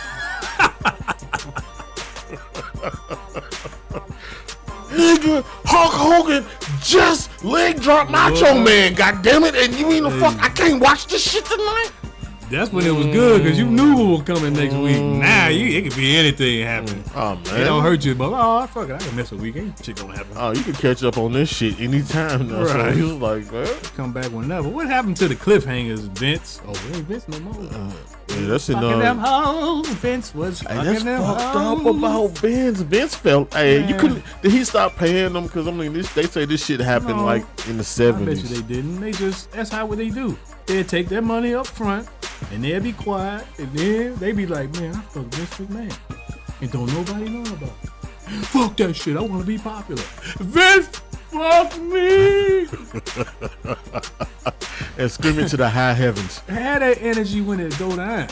Nigga, Hulk Hogan just leg drop Macho Man, goddammit, and you mean the fuck I can't watch this shit tonight? That's when it was good because you knew what was coming next week. Now it could be anything happening. Oh man, it don't hurt you, but fuck it, I can miss a week. Ain't shit gonna happen. Oh, you can catch up on this shit anytime. Now. Right. So he was like, well, come back whenever. What happened to the cliffhangers, Vince? Oh, it ain't Vince no more. yeah, that's in fucking them hoes. Vince was Hey, fucking that's them fucked hoes. up about Vince. Vince felt, hey, you couldn't. Did he stop paying them? Because I mean, they say this shit happened No. like in the I bet you '70s. they didn't. That's how what they do. They'd take their money up front and they'd be quiet, and then they be like, man, I fuck Vince McMahon, and don't nobody know about it. Fuck that shit. I want to be popular. Vince, fuck me. And screaming to the high heavens. Have that energy when it go down.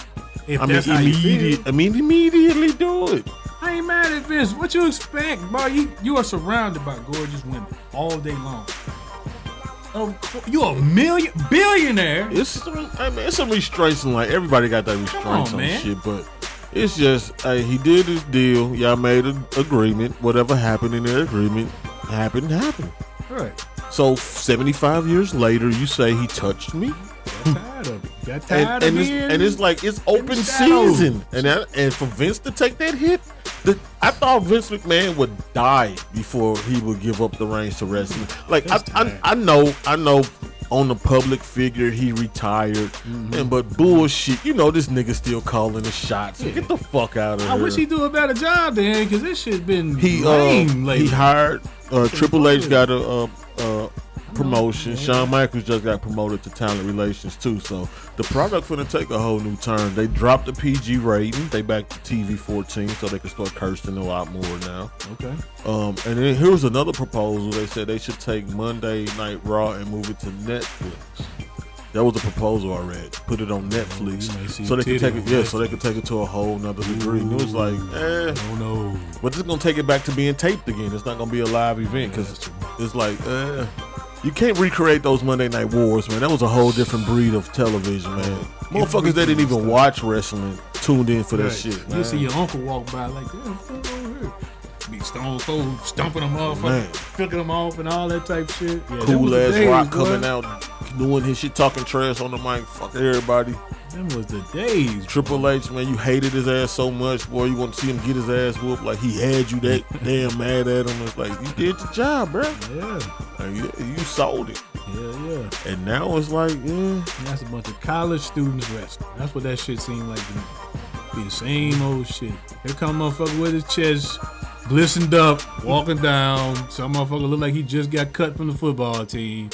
If I mean, that's how you feel. immediately do it. I ain't mad at Vince. What you expect, bro? You are surrounded by gorgeous women all day long. Of course, you a billionaire. It's some restraints in like everybody got that restraints on man. shit, but it's just he did his deal. Y'all made an agreement. Whatever happened in their agreement happened. Right. So 75 years later, you say he touched me. Got tired of it. Got tired of being and it's like it's open shadows. season, and for Vince to take that hit, I thought Vince McMahon would die before he would give up the reins to wrestling. Like I know on the public figure he retired, but bullshit. You know this nigga still calling the shots. Yeah. Get the fuck out of here. I wish he do a better job then, because this shit been He lame lately. he hired Triple H got a promotion. Shawn Michaels just got promoted to talent relations too. So the product finna take a whole new turn. They dropped the PG rating. They back to TV 14 so they can start cursing a lot more now. Okay. And then here's another proposal. They said they should take Monday Night Raw and move it to Netflix. That was a proposal I read. Put it on Netflix so they could take it. Yeah, so they could take it to a whole nother degree. And it was like, Oh no. but it's gonna take it back to being taped again. It's not gonna be a live event because it's like, you can't recreate those Monday Night Wars, man. That was a whole different breed of television, man. Motherfuckers that didn't even watch wrestling tuned in for that shit, man. You see your uncle walk by like, damn, what's over here? Be Stone Cold stomping them off, flicking them off, and all that type shit. Yeah, Cool ass Rock coming out, doing his shit, talking trash on the mic. Fuck everybody. Them was the days. Triple H, man, you hated his ass so much, boy. You want to see him get his ass whooped like he had you that damn mad at him. It's like, you did your job, bro. Yeah. Like, you sold it. Yeah. And now it's like, That's a bunch of college students wrestling. That's what that shit seemed like to me. Be the same old shit. Here come motherfucker with his chest glistened up, walking down. Some motherfucker look like he just got cut from the football team.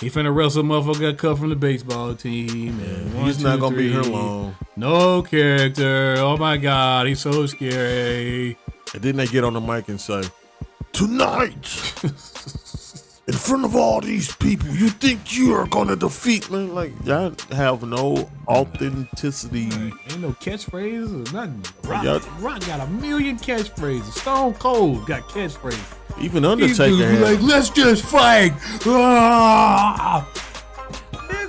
He finna wrestle motherfucker got cut from the baseball team. And he's not gonna be here long. No character. Oh my God, he's so scary. And then they get on the mic and say, tonight, in front of all these people, you think you are gonna defeat me? Like, y'all have no authenticity. Ain't no catchphrases or nothing. Rock got a million catchphrases. Stone Cold got catchphrases. Even Undertaker be like, let's just fight.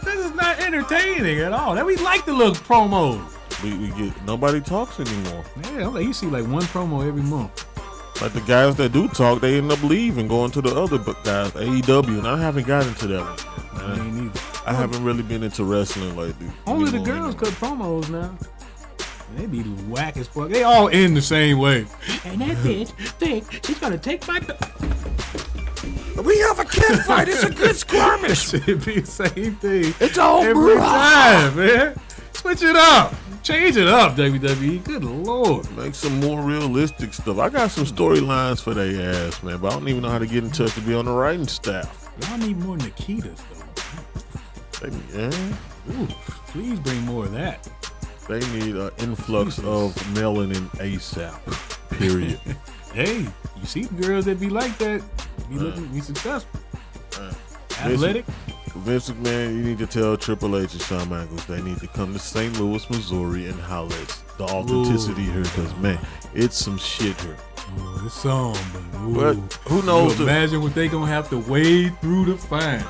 This is not entertaining at all. We like the little promos. We get nobody talks anymore. Yeah, I'm like, you see like one promo every month. Like the guys that do talk, they end up leaving, going to the other guys, AEW, and I haven't gotten to that one. I ain't either. I haven't really been into wrestling lately. Only the girls cut promos now. And they be whack as fuck. They all end the same way. And that bitch think she's gonna take my. We have a kid fight. It's a good skirmish. It be the same thing. It's all every time, man. Switch it up. Change it up, WWE. Good Lord. Make some more realistic stuff. I got some storylines for they ass, man, but I don't even know how to get in touch to be on the writing staff. Y'all need more Nikitas, though. Yeah. Ooh, please bring more of that. They need an influx of melanin ASAP. Period. Hey, you see the girls that be like that, be successful. Athletic. Vince McMahon, you need to tell Triple H and Shawn Michaels they need to come to St. Louis, Missouri, and holler at the authenticity here, because man, it's some shit here. Ooh, it's some, but who knows? Imagine what they gonna have to wade through to find.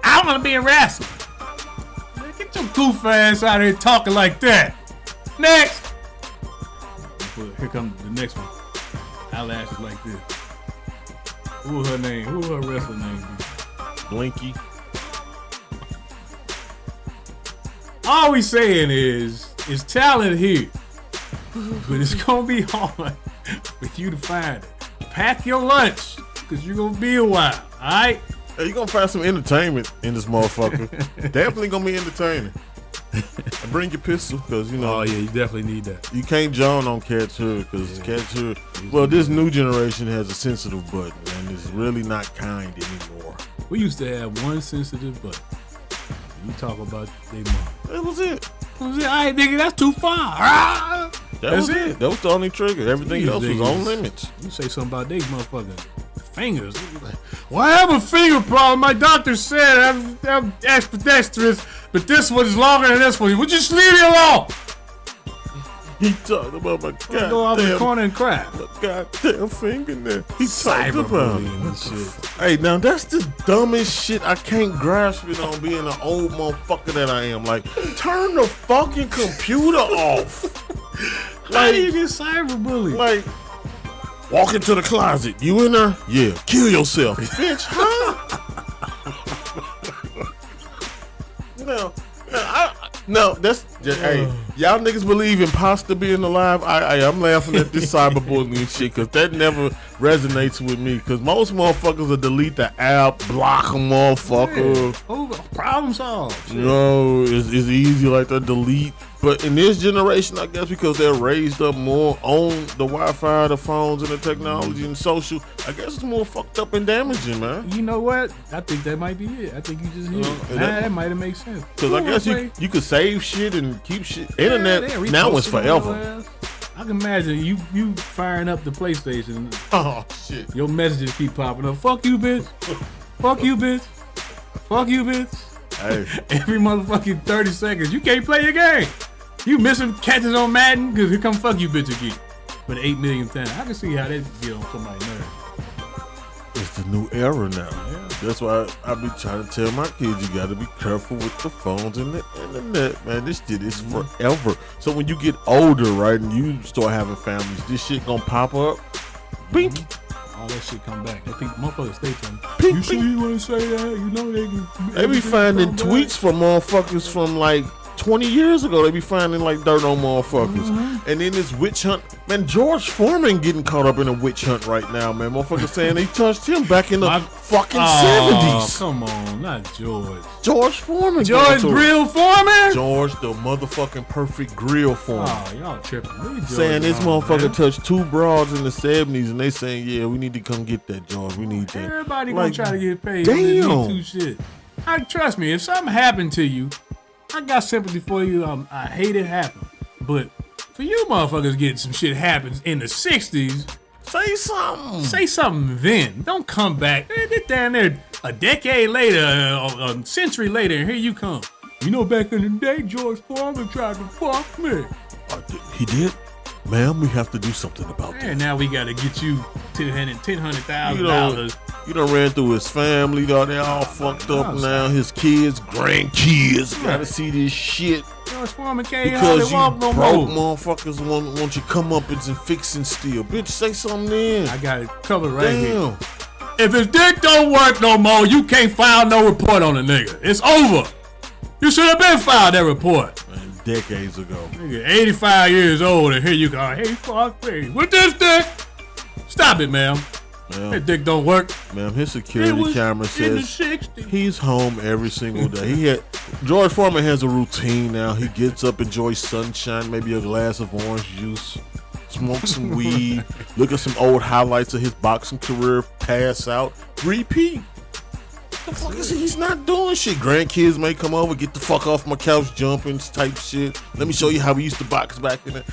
I want to be a wrestler. Man, get your goof ass out here talking like that. Next. Here comes the next one. Eyelashes like this. Who her name? Who her wrestler name? Blinky. All we saying is talent here, but it's gonna be hard for you to find it. Pack your lunch, cause you're gonna be a while. All right. Hey, you gonna find some entertainment in this motherfucker. Definitely gonna be entertaining. And bring your pistol, cause you know. Oh yeah, you definitely need that. You can't John on Cat's Hood, cause Cat's Hood. Well, this new generation has a sensitive button, and it's really not kind anymore. We used to have one sensitive button. You talk about they mom. That was it. All right, nigga, that's too far. Ah! That's it. That was the only trigger. Everything else was on limits. You say something about these motherfucking fingers. Well, I have a finger problem. My doctor said I'm ambidextrous, but this one is longer than this one. Would you just leave me alone? He talked about my goddamn. Go out in the corner and cry. My goddamn fingernail. He talked about Cyberbullying it. and shit. Hey, now that's the dumbest shit. I can't grasp it on being an old motherfucker that I am. Like, turn the fucking computer off. How do you get cyberbullied? Like, walk into the closet. You in there? Yeah. Kill yourself, bitch. Huh? No, that's just, hey, y'all niggas believe imposter being alive. I'm laughing at this cyberbullying shit because that never resonates with me. Because most motherfuckers will delete the app, block a motherfucker. Yeah. Problem solved. You know, it's easy like to delete. But in this generation, I guess because they're raised up more on the Wi-Fi, the phones, and the technology and social, I guess it's more fucked up and damaging, man. You know what? I think that might be it. I think you just hit it. That might have made sense. Because I guess you could save shit and keep shit. Internet now is forever. I can imagine you firing up the PlayStation. Oh, shit. Your messages keep popping up. Fuck you, bitch. Fuck you, bitch. Fuck you, bitch. Hey. Every motherfucking 30 seconds. You can't play your game. You missing catches on Madden because here come fuck you bitch again. But 8 million times. I can see how that get on somebody's nerves. It's the new era now. Yeah. That's why I be trying to tell my kids you gotta be careful with the phones and the internet, man. This shit is forever. So when you get older, right, and you start having families, this shit gonna pop up. Bink. All that shit come back. I think motherfuckers stay telling Pink, you sure you want to say that? You know they can. They be finding tweets from motherfuckers from like 20 years ago. They be finding like dirt on motherfuckers. And then this witch hunt. Man, George Foreman getting caught up in a witch hunt right now, man. Motherfuckers saying they touched him back in the fucking 70s. Come on, not George. George Foreman. George Grill Foreman? George, the motherfucking perfect grill Foreman. Oh, y'all tripping. Saying this motherfucker touched 2 broads in the 70s, and they saying, yeah, we need to come get that, George. We need that. Everybody gonna try to get paid. Damn. Too shit. Trust me, if something happened to you, I got sympathy for you. I hate it happen. But for you motherfuckers getting some shit happens in the 60s, say something. Say something then. Don't come back. Get down there a decade later, a century later, and here you come. You know, back in the day, George Foreman tried to fuck me. He did? Ma'am, we have to do something about that. And now we got to get you $100,000. You done ran through his family, though. They all fucked up now. His kids, grandkids, gotta see this shit. George Foreman can't because walk you no broke more. motherfuckers want you come up and fix and steal. Bitch, say something then. I got it covered right here. If his dick don't work no more, you can't file no report on the nigga. It's over. You should have been filed that report. Man, decades ago. Nigga, 85 years old, and here you go. Hey, fuck me. With this dick? Stop it, ma'am. That dick don't work. Ma'am, his security camera says he's home every single day. George Foreman has a routine now. He gets up, enjoys sunshine, maybe a glass of orange juice, smoke some weed, look at some old highlights of his boxing career, pass out, repeat. The fuck is he? He's not doing shit. Grandkids may come over, get the fuck off my couch, jumping type shit. Let me show you how we used to box back in the.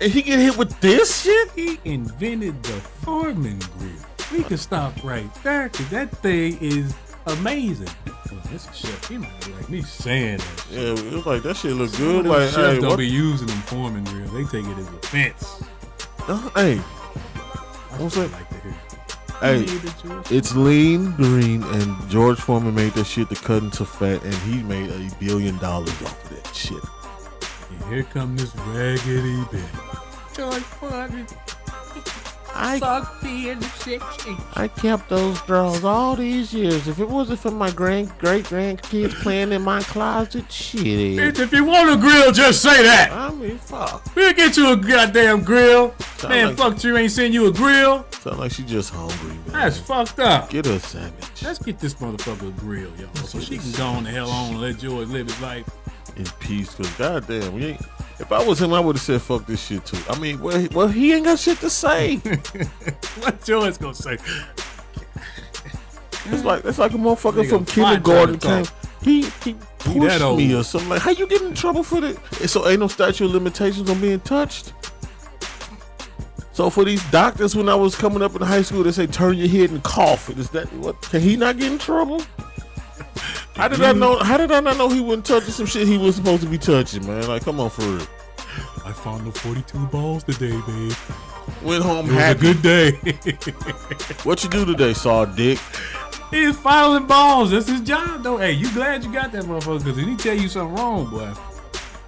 And he get hit with this shit? He invented the Foreman grill. We can stop right there, because that thing is amazing. Oh, that's a chef. He might like me saying that shit. Yeah, it was like, that shit look good. Like, chefs hey, don't be using them Foreman grills. They take it as offense. Hey. What's that? Hey, it's lean, green, and George Foreman made that shit to cut into fat, and he made $1 billion off of that shit. And here come this raggedy bitch. George Foreman. I Suck me in the 60s. I kept those drawers all these years. If it wasn't for my great grandkids playing in my closet, shit. Bitch, if you want a grill, just say that. I mean, fuck. We'll get you a goddamn grill. Sound Man, like- fuck you, ain't send you a grill. Sound like she just hungry, man. That's fucked up. Get her a sandwich. Let's get this motherfucker a grill, yo, so she can go on the hell on and let George live his life. In peace, cause goddamn, we ain't. If I was him, I would have said fuck this shit too. I mean, well, he ain't got shit to say. What George gonna say? It's like a motherfucker Nigga, from fine kindergarten trying came. to He that pushed old. me or something. Like, how you get in trouble for that? And so ain't no statute of limitations on being touched. So for these doctors, when I was coming up in high school, they say turn your head and cough. Is that what? Can he not get in trouble? How did I know? How did I not know he wasn't touching some shit he was supposed to be touching, man? Like, come on, for real. I found the 42 balls today, babe. Went home It was a happy. good day. What you do today, Saw Dick? He's filing balls. That's his job, though. Hey, you glad you got that motherfucker? Because if he tell you something wrong, boy,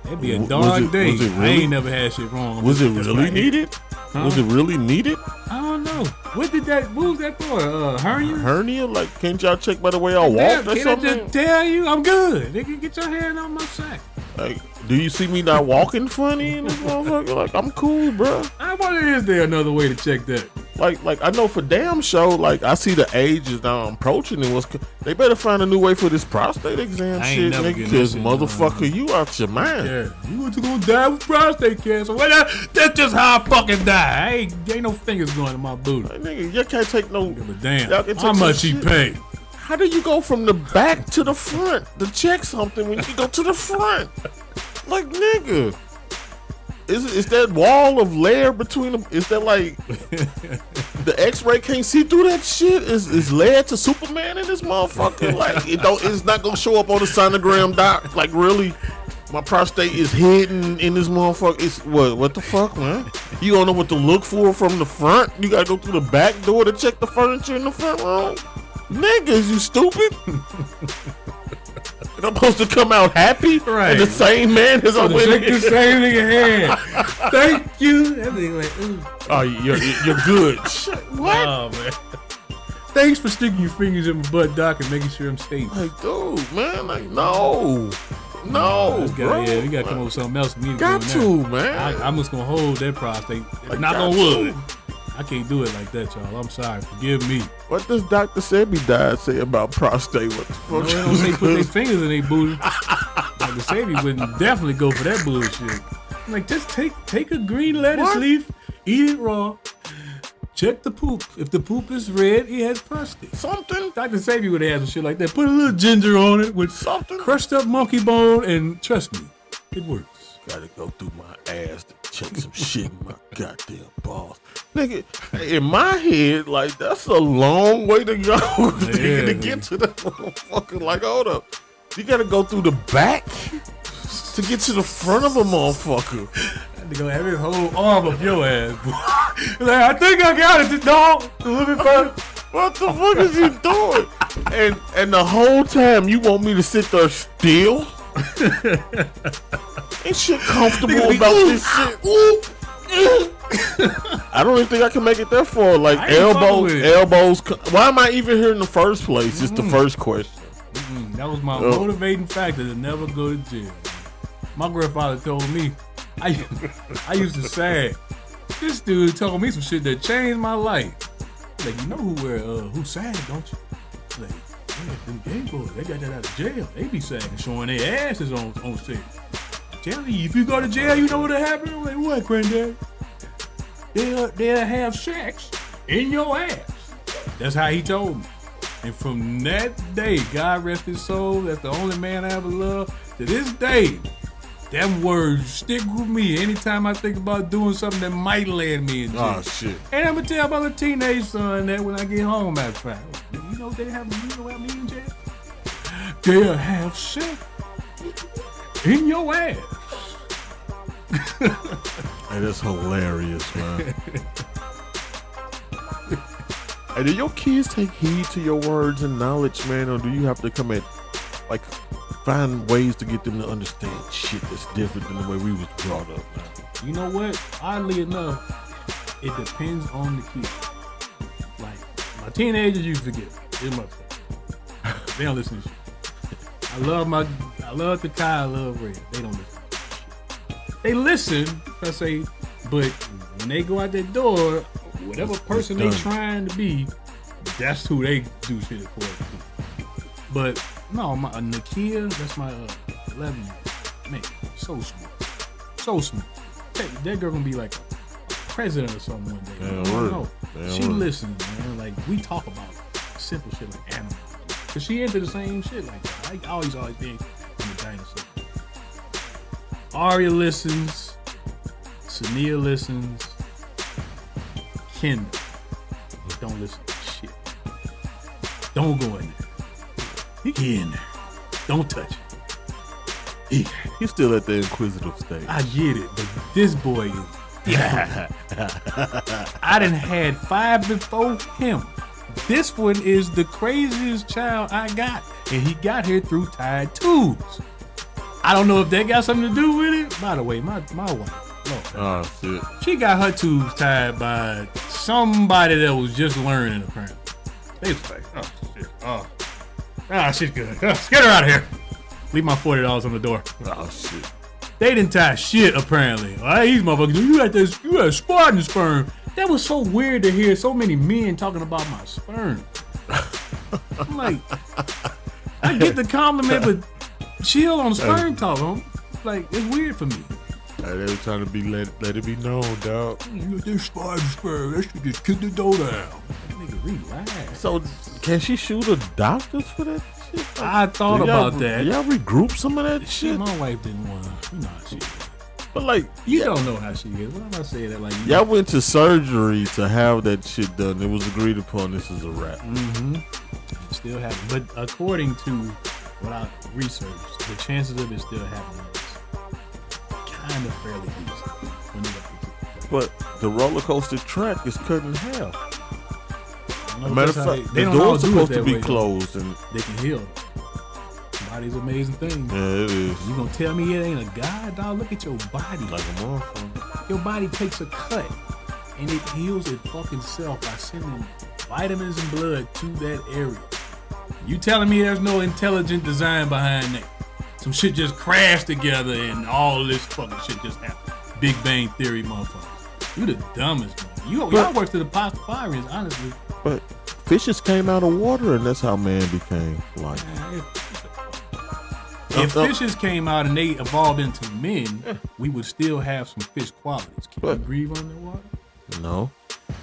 that'd be a dark day. Was it I really? ain't never had shit wrong. Was it That's really right. needed? Was it really needed? I don't know. What was that for? Hernia? Hernia? Like, can't y'all check by the way I Damn, walked or can I something? just tell you? I'm good. Nigga, get your hand on my sack. Like, do you see me not walking funny in this motherfucker? Like, I'm cool, bro. I wonder, is there another way to check that? Like I know for damn sure. Like, I see the age is now approaching, and they better find a new way for this prostate exam I ain't shit, never nigga. getting Because that shit motherfucker, you out your mind. Yeah, you gonna die with prostate cancer. Well, that's just how I fucking die. Ain't no fingers going in my booty. Like, nigga, you can't take no. Give a damn. Y'all can take How some much he shit. pay? How do you go from the back to the front to check something when you go to the front? Like, nigga, is that wall of layer between them? Is that like the X-ray can't see through that shit? Is layer to Superman in this motherfucker? Like, it's not gonna show up on the sonogram, doc. Like, really, my prostate is hidden in this motherfucker. It's what the fuck, man? You don't know what to look for from the front. You gotta go through the back door to check the furniture in the front room. Niggas, you stupid. And I'm supposed to come out happy? Right. And the same man as I So to went shake the in. same nigga hand. Thank you. That nigga like, ooh. Oh, you're good. What? Oh, man. Thanks for sticking your fingers in my butt, doc, and making sure I'm safe. Like, dude, man, like, no, bro. Yeah, we gotta come up with something else. For me to Got do now. to, man. I'm just gonna hold that prostate. Like, Knock on got wood. to. I can't do it like that, y'all. I'm sorry. Forgive me. What does Dr. Sebi died say about prostate? What the fuck? No, they don't say put their fingers in their booty. Like the Sabi wouldn't definitely go for that bullshit. I'm like, just take a green lettuce What? leaf, eat it raw, check the poop. If the poop is red, he has prostate. Something? Dr. Sabi would have had some shit like that. Put a little ginger on it with Something? crushed up monkey bone, and trust me, it works. Gotta go through my ass to check some shit in my goddamn balls. Nigga, in my head, like, that's a long way to go to get to the motherfucker. Like, hold up. You gotta go through the back to get to the front of a motherfucker. Had to go have his whole arm up your ass. Boy. Like, I think I got it, dog. A little bit further. What the fuck is you doing? And the whole time you want me to sit there still? Ain't shit comfortable about this shit. I don't even think I can make it that far. Like, I ain't fucking with it. elbows. Why am I even here in the first place? It's the first question. That was my motivating factor to never go to jail. My grandfather told me, I used to say, this dude told me some shit that changed my life. Like, you know who sad, don't you? Like, yeah, them gay boys, they got that out of jail. They be sagging, showing their asses on stage. Telling you, if you go to jail, you know what'll happen? I'm like, what, granddad? They'll have sex in your ass. That's how he told me. And from that day, God rest his soul, that's the only man I ever loved. To this day, them words stick with me anytime I think about doing something that might land me in jail. Oh, shit. And I'm gonna tell my little teenage son that when I get home, matter of fact. You know they have me in jail? They'll have sex in your ass. Hey, that's hilarious, man. Hey, do your kids take heed to your words and knowledge, man, or do you have to come at, like, find ways to get them to understand shit that's different than the way we was brought up, man? You know what? Oddly enough, It depends on the kid. Like my teenagers, you forget. They're motherfuckers. They don't listen to shit. I love Takai, I love Ray. They don't listen to shit. They listen, I say, but when they go out that door, whatever person they trying to be, that's who they do shit for. But no, my Nakia, that's my 11-year-old. Man, so smart. That girl gonna be like a president or something one day. I don't know. She listens, man. Like we talk about simple shit like animals. Cause she into the same shit like that. I always been in the dinosaur. Arya listens. Sania listens. Kendall don't listen to shit. Don't go in there. He in there. Don't touch it. He's still at the inquisitive stage. I get it, but this boy is different. I done had 5 before him. This one is the craziest child I got, and he got here through tied tubes. I don't know if that got something to do with it. By the way, my wife, oh shit, she got her tubes tied by somebody that was just learning apparently. They was like, shit's good. Get her out of here. Leave my $40 on the door. Oh shit. They didn't tie shit apparently. These motherfuckers, you got Spartan sperm. That was so weird to hear so many men talking about my sperm. I'm like, I get the compliment, but chill on sperm talk. Like, it's weird for me. They were trying to be let it be known, dog. You got this Spartan sperm. That shit just kick the door down. Nigga, relax. So, can she shoot the doctors for that shit? Like, I thought about that. Y'all regroup some of that shit? My wife didn't want to. You know how she is. But like, you don't know how she is. What am I saying that like? Y'all went to surgery to have that shit done. It was agreed upon. This is a wrap. Mm-hmm. It still happening, but according to what I researched, the chances of it still happening is kind of fairly decent. When you got but the roller coaster track is cut in half. As a matter of fact, the door's supposed to be closed, and they can heal. Body's an amazing thing. Yeah, it is. You gonna tell me it ain't a god, dog? Look at your body. Like a motherfucker. Your body takes a cut and it heals it fucking self by sending vitamins and blood to that area. You telling me there's no intelligent design behind that? Some shit just crashed together and all this fucking shit just happened. Big Bang Theory, motherfucker. You the dumbest man. Y'all work to the Pastafarians, honestly. But fishes came out of water, and that's how man became life. If fishes came out and they evolved into men, we would still have some fish qualities. Can you breathe underwater? No.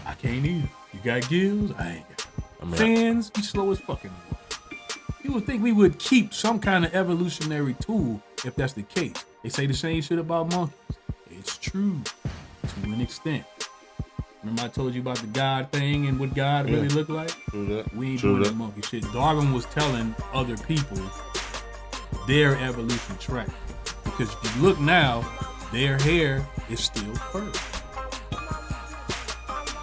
I can't either. You got gills? I ain't got fins. You slow as fucking water. You would think we would keep some kind of evolutionary tool if that's the case. They say the same shit about monkeys. It's true to an extent. Remember I told you about the God thing and what God really looked like? We ain't doing that monkey shit. Darwin was telling other people their evolution track. Because if you look now, their hair is still fur.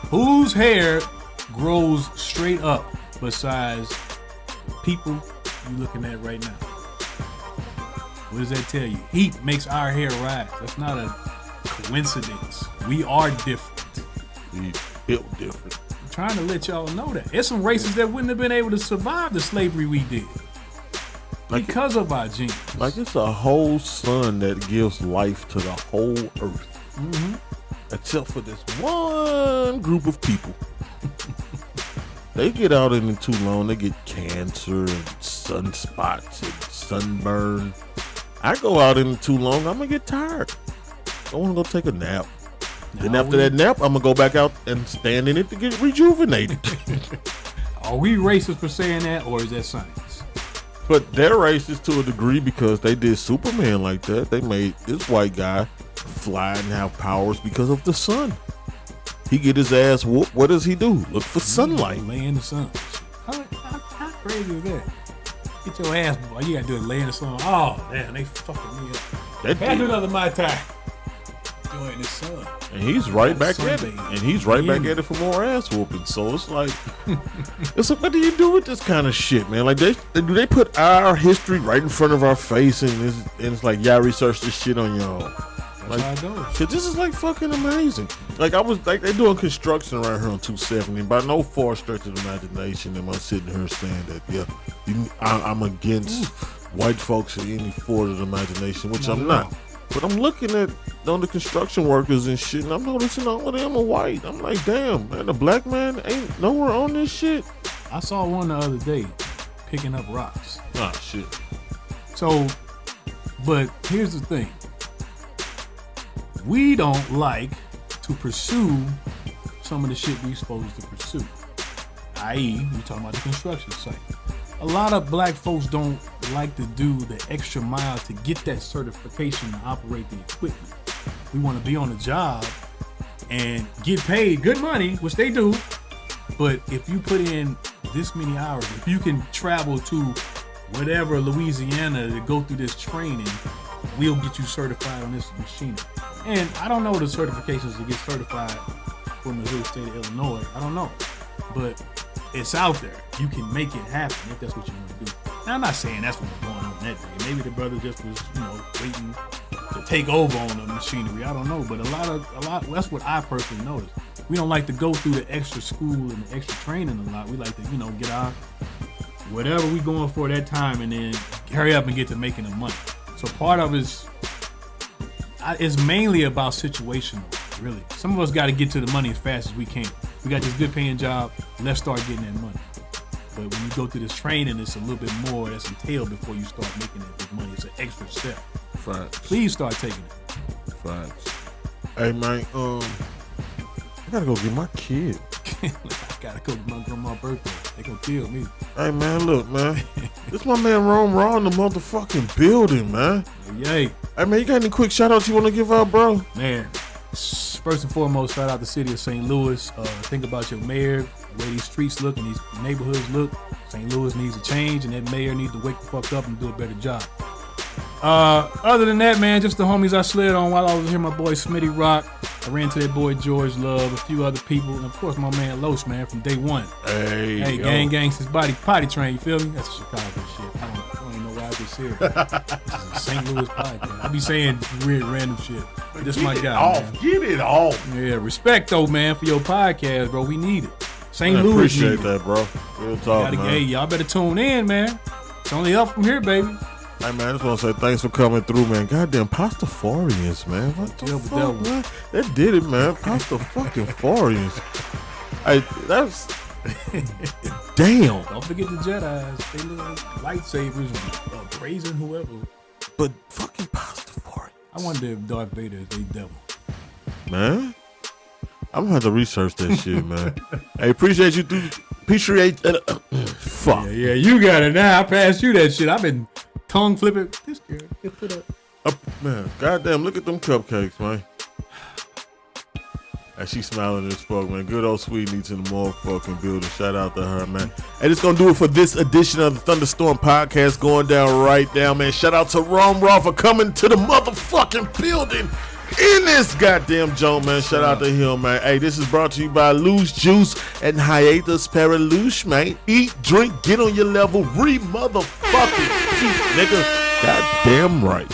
Whose hair grows straight up besides people you looking at right now? What does that tell you? Heat makes our hair rise. That's not a coincidence. We are different. We built different. I'm trying to let y'all know that. There's some races that wouldn't have been able to survive the slavery we did. Because of our genes. Like it's a whole sun that gives life to the whole earth. Mm-hmm. Except for this one group of people. They get out in it too long, they get cancer and sunspots and sunburn. I go out in it too long, I'm gonna get tired. I wanna go take a nap. Then after that nap, I'm gonna go back out and stand in it to get rejuvenated. Are we racist for saying that, or is that science? But they're racist to a degree because they did Superman like that. They made this white guy fly and have powers because of the sun. He get his ass whooped. What does he do? Look for sunlight. Lay in the sun. How crazy is that? Get your ass, boy. You gotta do it lay in the sun. Oh, damn, they fucking me up. Gotta do another Mai Tai. Enjoying the sun. And he's right back at it. And he's right back at it for more ass whooping. So it's like, what do you do with this kind of shit, man? Like, they put our history right in front of our face, and it's like, y'all research this shit on your own. That's how it goes. Cause this is like fucking amazing. Like I was like they doing construction around here on 270. By no far stretch of the imagination am I sitting here saying that I'm against white folks in any form of the imagination, which I'm not. But I'm looking at the construction workers and shit, and I'm noticing all of them are white. I'm like, damn, man, the black man ain't nowhere on this shit. I saw one the other day picking up rocks. Ah, shit. So, but here's the thing. We don't like to pursue some of the shit we supposed to pursue. I.e., we talking about the construction site. A lot of black folks don't like to do the extra mile to get that certification to operate the equipment. We want to be on the job and get paid good money, which they do. But if you put in this many hours, if you can travel to whatever Louisiana to go through this training, we'll get you certified on this machine. And I don't know the certifications to get certified for Missouri State of Illinois. I don't know. But it's out there. You can make it happen if that's what you want to do. Now, I'm not saying that's what was going on that day. Maybe the brother just was, waiting to take over on the machinery. I don't know. But a lot. That's what I personally noticed. We don't like to go through the extra school and the extra training a lot. We like to, get our whatever we going for that time and then hurry up and get to making the money. So part of it's mainly about situational, really. Some of us got to get to the money as fast as we can. We got this good paying job. Let's start getting that money. But when you go through this training, it's a little bit more that's entailed before you start making that big money. It's an extra step. Facts. Please start taking it. Facts. Hey, man, I gotta go get my kid. I gotta go to my grandma's birthday. They gonna kill me. Hey, man, look, man. This my man Rome Raw in the motherfucking building, man. Yay. Hey, man, you got any quick shout outs you want to give out, bro? Man, first and foremost, shout out the city of St. Louis. Think about your mayor, the way these streets look and these neighborhoods look. St. Louis needs a change, and that mayor needs to wake the fuck up and do a better job. Other than that, man, just the homies I slid on while I was here. My boy Smitty Rock. I ran to that boy George Love, a few other people, and of course my man Loach, man, from day one. Hey, gang since potty train, you feel me? That's a Chicago shit. I don't even know why I just said it. This is a St. Louis podcast. I be saying weird random shit. This my guy, man. Get it off. Yeah, respect though, man, for your podcast, bro. We need it. St. I Louis appreciate need it. that, bro. Real talk, man. Hey, y'all better tune in, man. It's only up from here, baby. Hey, man, I just want to say thanks for coming through, man. Goddamn Pastafarians, man. What the fuck, man? That did it, man. Pastafarians. Hey, that's... Damn. Don't forget the Jedis. They look like lightsabers and praising whoever. But fucking Pastafarians. I wonder if Darth Vader is a devil. Man, I'm gonna have to research that shit, man. Hey, appreciate you. Appreciate fuck. Yeah, you got it now. I passed you that shit. I've been tongue flipping. This girl, put up. Man, goddamn, look at them cupcakes, man. And she smiling as fuck, man. Good old Sweetney's in the motherfucking building. Shout out to her, man. And it's gonna do it for this edition of the Thunderstorm podcast going down right now, man. Shout out to Rome Raw for coming to the motherfucking building in this goddamn joint, man. Shout out to him, man. Hey, this is brought to you by Loose Juice and Hiatus Paraluche, man. Eat, drink, get on your level, re-motherfucking eat, nigga. Goddamn right.